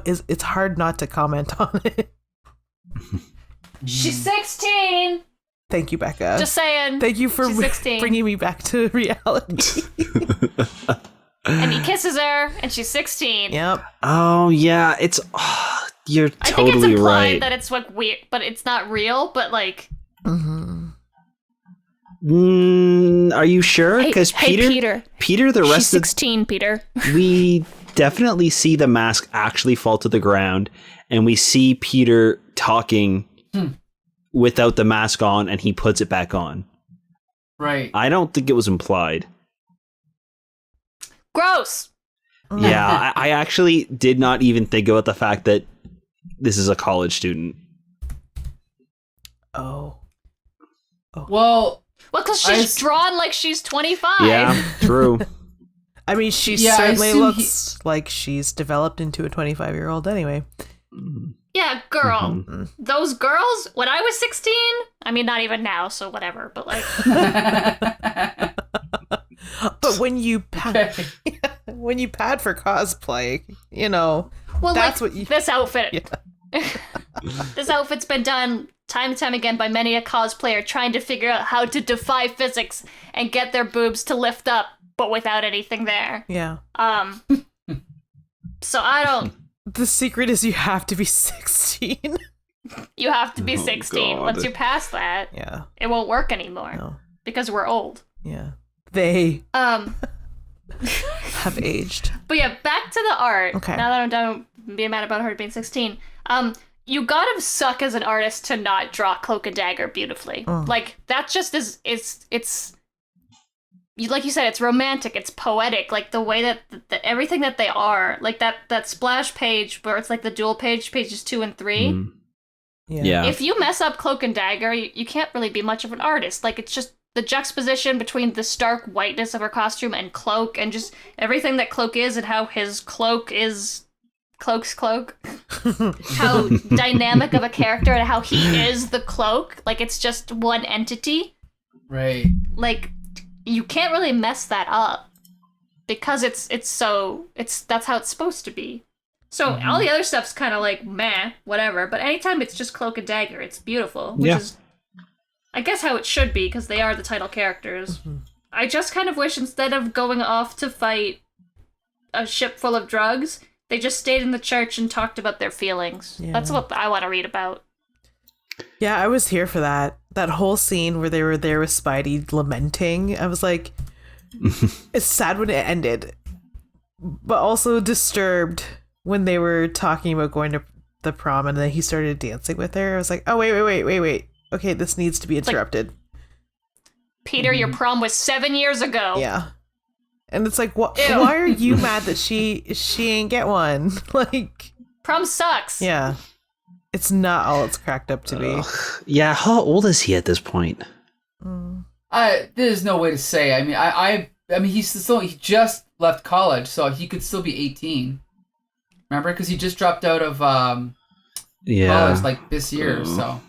it's hard not to comment on it.
She's 16!
Thank you, Becca.
Just saying.
Thank you for bringing me back to reality.
And he kisses her, and she's 16.
Yep.
Oh, yeah. It's... you're
I
totally
think it's implied
right.
that it's like weird, but it's not real, but like...
Are you sure? Because
Peter,
the rest
she's 16, Peter.
We definitely see the mask actually fall to the ground, and we see Peter talking without the mask on, and he puts it back on.
Right.
I don't think it was implied.
Gross.
Yeah, I actually did not even think about the fact that this is a college student.
Oh.
Well,
because she's drawn like she's 25.
Yeah, true.
I mean, she certainly looks like she's developed into a 25-year-old anyway.
Yeah, girl. Those girls, when I was 16, I mean, not even now, so whatever, but like...
But when you pad for cosplay, you know,
well,
that's
like,
what you...
This outfit...
Yeah.
This outfit's been done time and time again by many a cosplayer trying to figure out how to defy physics and get their boobs to lift up, but without anything there.
Yeah.
So I don't...
The secret is you have to be 16.
You have to be 16.
God.
Once you pass that,
Yeah.
it won't work anymore.
No.
Because we're old.
Yeah. They
have
aged.
But yeah, back to the art.
Okay.
Now that I'm done being mad about her being 16. You gotta suck as an artist to not draw Cloak and Dagger beautifully. Like, that just is it's like you said, it's romantic, it's poetic, like the way that everything that they are, like that splash page where it's like the dual pages 2 and 3.
Yeah.
If you mess up Cloak and Dagger, you can't really be much of an artist. Like, it's just the juxtaposition between the stark whiteness of her costume and Cloak, and just everything that Cloak is and how his cloak is Cloak's cloak. How dynamic of a character and how he is the Cloak. Like, it's just one entity.
Right.
Like, you can't really mess that up because it's that's how it's supposed to be. So all the other stuff's kind of like meh, whatever. But anytime it's just Cloak and Dagger, it's beautiful, which is, I guess, how it should be because they are the title characters. I just kind of wish instead of going off to fight a ship full of drugs, they just stayed in the church and talked about their feelings. Yeah. That's what I want to read about.
Yeah, I was here for that. That whole scene where they were there with Spidey lamenting. I was like, it's sad when it ended, but also disturbed when they were talking about going to the prom and then he started dancing with her. I was like, oh, wait. Okay, this needs to be interrupted.
Like, Peter, your prom was 7 years ago.
Yeah. And it's like, why are you mad that she ain't get one? Like,
prom sucks.
Yeah. It's not all it's cracked up to be.
Yeah, how old is he at this point?
There's no way to say. I mean, he just left college, so he could still be 18. Remember, because he just dropped out of college like this year. So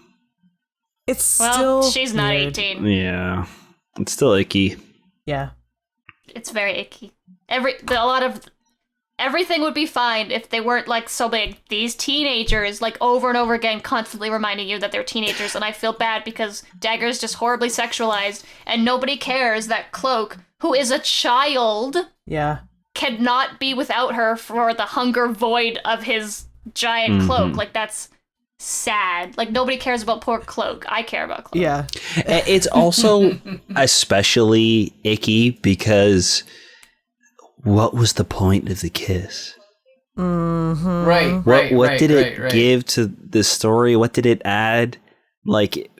it's still
she's not 18.
Yeah, it's still icky.
Yeah,
it's very icky. Everything would be fine if they weren't like so big. These teenagers, like over and over again, constantly reminding you that they're teenagers, and I feel bad because Dagger is just horribly sexualized, and nobody cares that Cloak, who is a child, cannot be without her for the hunger void of his giant cloak. Like, that's sad. Like, nobody cares about poor Cloak. I care about Cloak.
Yeah.
It's also especially icky because what was the point of the kiss?
Right.
What did it give to the story? What did it add? Like, it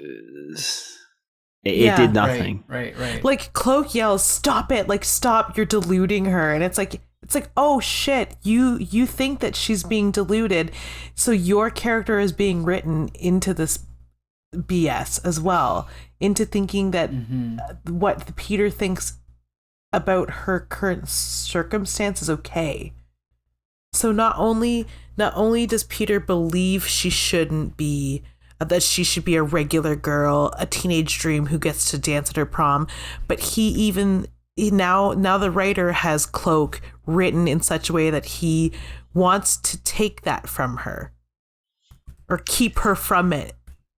did nothing.
Right.
Like, Cloak yells, "Stop it! Like, stop! You're deluding her!" And it's like, oh shit! You think that she's being deluded, so your character is being written into this BS as well, into thinking that what Peter thinks about her current circumstance is okay. So not only does Peter believe she shouldn't be, that she should be a regular girl, a teenage dream who gets to dance at her prom, but now the writer has Cloak written in such a way that he wants to take that from her or keep her from it,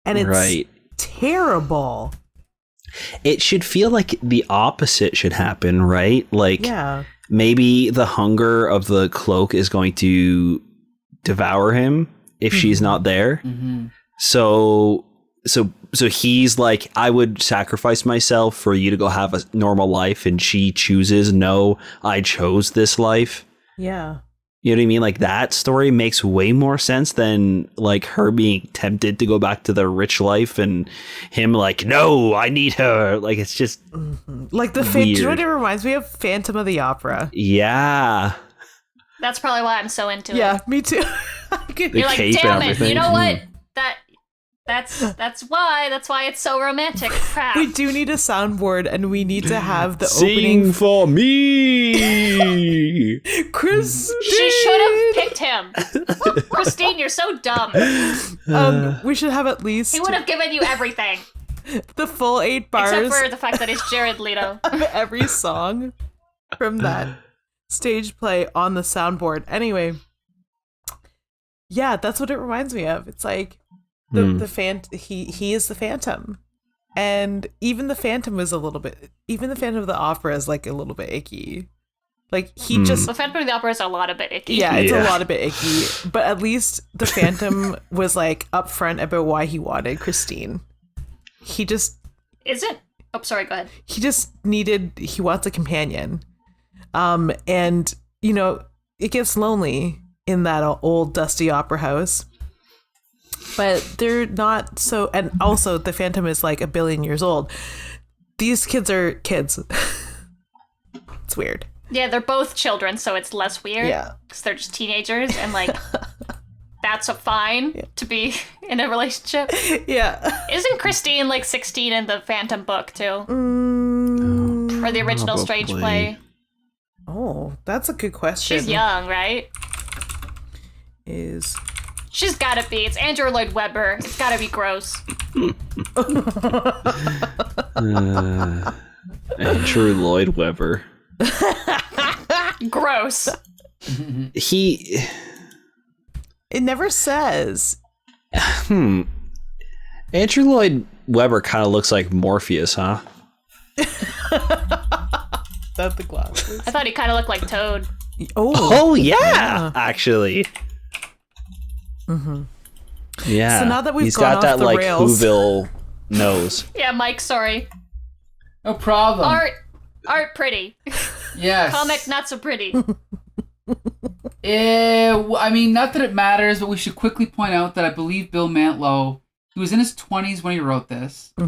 and it's terrible.
It should feel like the opposite should happen, right? Like, maybe the hunger of the Cloak is going to devour him if she's not there. So he's like, I would sacrifice myself for you to go have a normal life, and she chooses, no, I chose this life.
Yeah.
You know what I mean? Like, that story makes way more sense than like her being tempted to go back to the rich life and him like, no, I need her. Like, it's just
like the do you know what it reminds me of? Phantom of the Opera.
Yeah.
That's probably why I'm so into it.
Yeah, me too.
You're like, damn it, you know what? That's why it's so romantic. Crap.
We do need a soundboard, and we need to have the
Sing
opening
for me.
Christine.
She should have picked him. Christine, you're so dumb.
We should have at least
he would have given you everything.
The full 8 bars.
Except for the fact that it's Jared Leto.
Of every song from that stage play on the soundboard. Anyway. Yeah, that's what it reminds me of. It's like he is the Phantom, and even the Phantom of the Opera is like a little bit icky. Like, the
Phantom of the Opera is a lot of bit icky.
Yeah, it's a lot of bit icky. But at least the Phantom was like upfront about why he wanted Christine. He just
isn't. Oh, sorry. Go ahead.
He wants a companion, and it gets lonely in that old dusty opera house. But they're not so, and also the Phantom is like 1 billion years old. These kids are kids. It's weird.
Yeah, they're both children, so it's less weird.
Yeah.
Because they're just teenagers, and like, that's fine to be in a relationship.
Yeah.
Isn't Christine like 16 in the Phantom book too? Or the original
Probably.
Strange play?
Oh, that's a good question.
She's young, right? She's gotta be. It's Andrew Lloyd Webber. It's gotta be gross.
Andrew Lloyd Webber.
Gross.
It
never says.
Andrew Lloyd Webber kind of looks like Morpheus, huh?
That's the glasses.
I thought he kind of looked like Toad.
Oh yeah, actually. Yeah.
So now that we've
he's
gone
got that
off the
like
rails.
Whoville nose.
Yeah, Mike, sorry.
No problem.
Art pretty.
Yes.
Comic not so pretty.
I mean, not that it matters, but we should quickly point out that I believe Bill Mantlo, he was in his 20s when he wrote this. He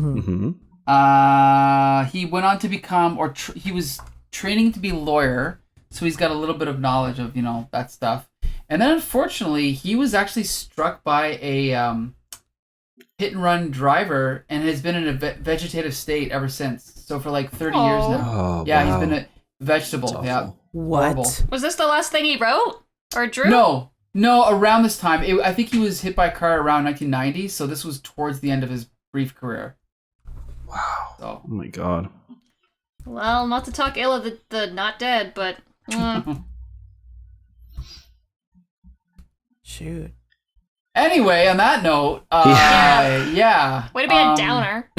went on to become, he was training to be a lawyer, so he's got a little bit of knowledge of, that stuff. And then unfortunately, he was actually struck by a hit and run driver and has been in a vegetative state ever since. So for like 30 years now.
Oh,
yeah,
wow.
He's been a vegetable. Yeah.
What?
Horrible.
Was this the last thing he wrote or drew?
No, around this time. I think he was hit by a car around 1990, so this was towards the end of his brief career.
Wow.
So.
Oh my god.
Well, not to talk ill of the not dead, but...
Shoot.
Anyway, on that note, yeah.
Way to be a downer.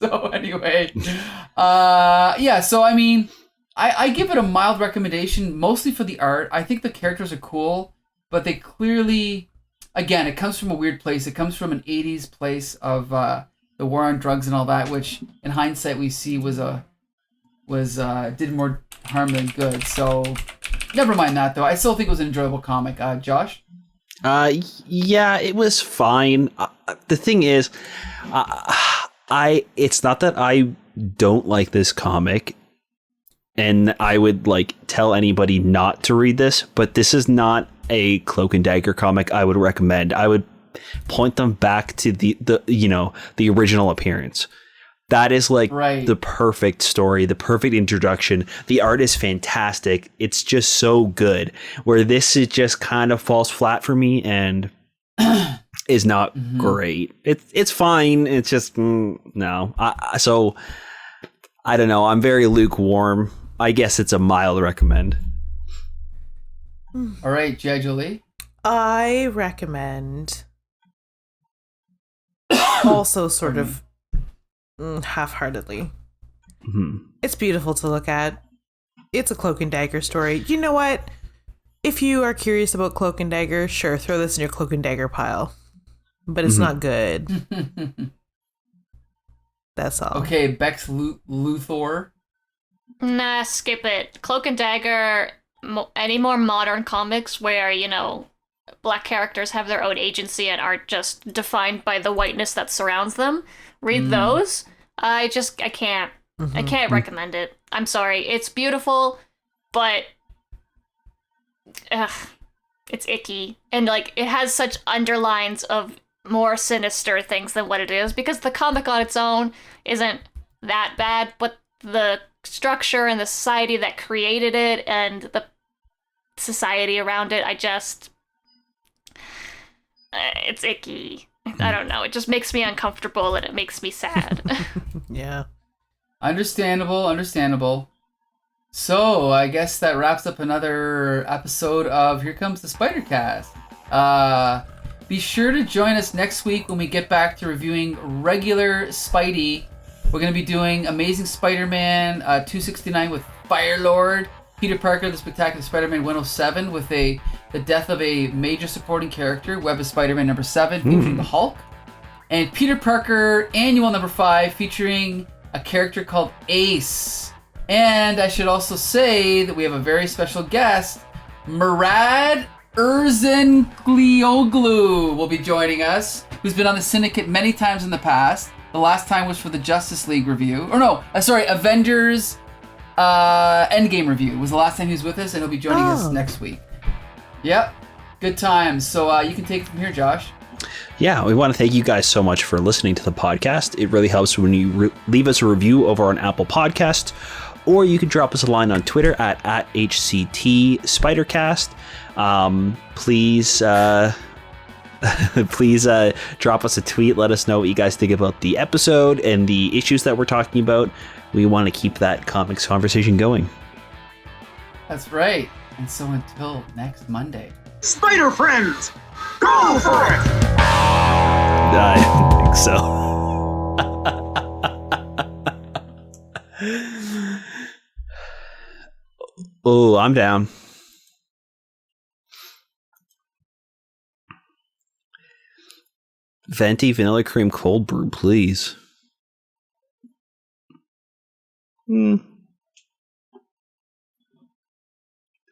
So anyway, so I mean, I give it a mild recommendation, mostly for the art. I think the characters are cool, but they clearly, again, it comes from a weird place. It comes from an 80s place of the war on drugs and all that, which in hindsight we see did more harm than good. So never mind that though. I still think it was an enjoyable comic. Josh?
Yeah, it was fine. The thing is, it's not that I don't like this comic and I would like tell anybody not to read this, but this is not a Cloak and Dagger comic I would recommend. I would point them back to the original appearance. That is like the perfect story, the perfect introduction. The art is fantastic. It's just so good. Where this is just kind of falls flat for me and is not great. It's fine. It's just no. So I don't know. I'm very lukewarm. I guess it's a mild recommend.
All right, Julie.
I recommend also sort of half-heartedly. It's beautiful to look at. It's a Cloak and Dagger story. You know what? If you are curious about Cloak and Dagger, sure, throw this in your Cloak and Dagger pile. But it's not good. That's all.
Okay, Bex Luthor.
Nah, skip it. Cloak and Dagger, any more modern comics where, black characters have their own agency and aren't just defined by the whiteness that surrounds them. Read those. I can't. I can't recommend it. I'm sorry. It's beautiful, but it's icky. And it has such underlines of more sinister things than what it is, because the comic on its own isn't that bad, but the structure and the society that created it and the society around it, it's icky. I don't know. It just makes me uncomfortable and it makes me sad.
Yeah.
Understandable. So, I guess that wraps up another episode of Here Comes the Spider-Cast. Be sure to join us next week when we get back to reviewing regular Spidey. We're going to be doing Amazing Spider-Man 269 with Firelord, Peter Parker, The Spectacular Spider-Man 107 with the death of a major supporting character, Web of Spider-Man number 7 featuring the Hulk, and Peter Parker Annual number 5 featuring a character called Ace. And I should also say that we have a very special guest, Murad Erzengligoglu will be joining us, who's been on the Syndicate many times in the past. The last time was for the Justice League review. Avengers Endgame review was the last time he was with us, and he'll be joining us next week. Yep. Good times. So you can take it from here, Josh.
Yeah, we want to thank you guys so much for listening to the podcast. It really helps when you leave us a review over on Apple Podcasts, or you can drop us a line on Twitter at HCT Spidercast. Please drop us a tweet. Let us know what you guys think about the episode and the issues that we're talking about. We want to keep that comics conversation going.
That's right. And so until next Monday.
Spider friends, go for it!
I don't think so. Oh, I'm down. Venti vanilla cream cold brew, please.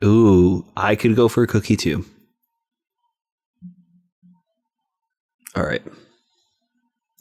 Ooh, I could go for a cookie too. All right.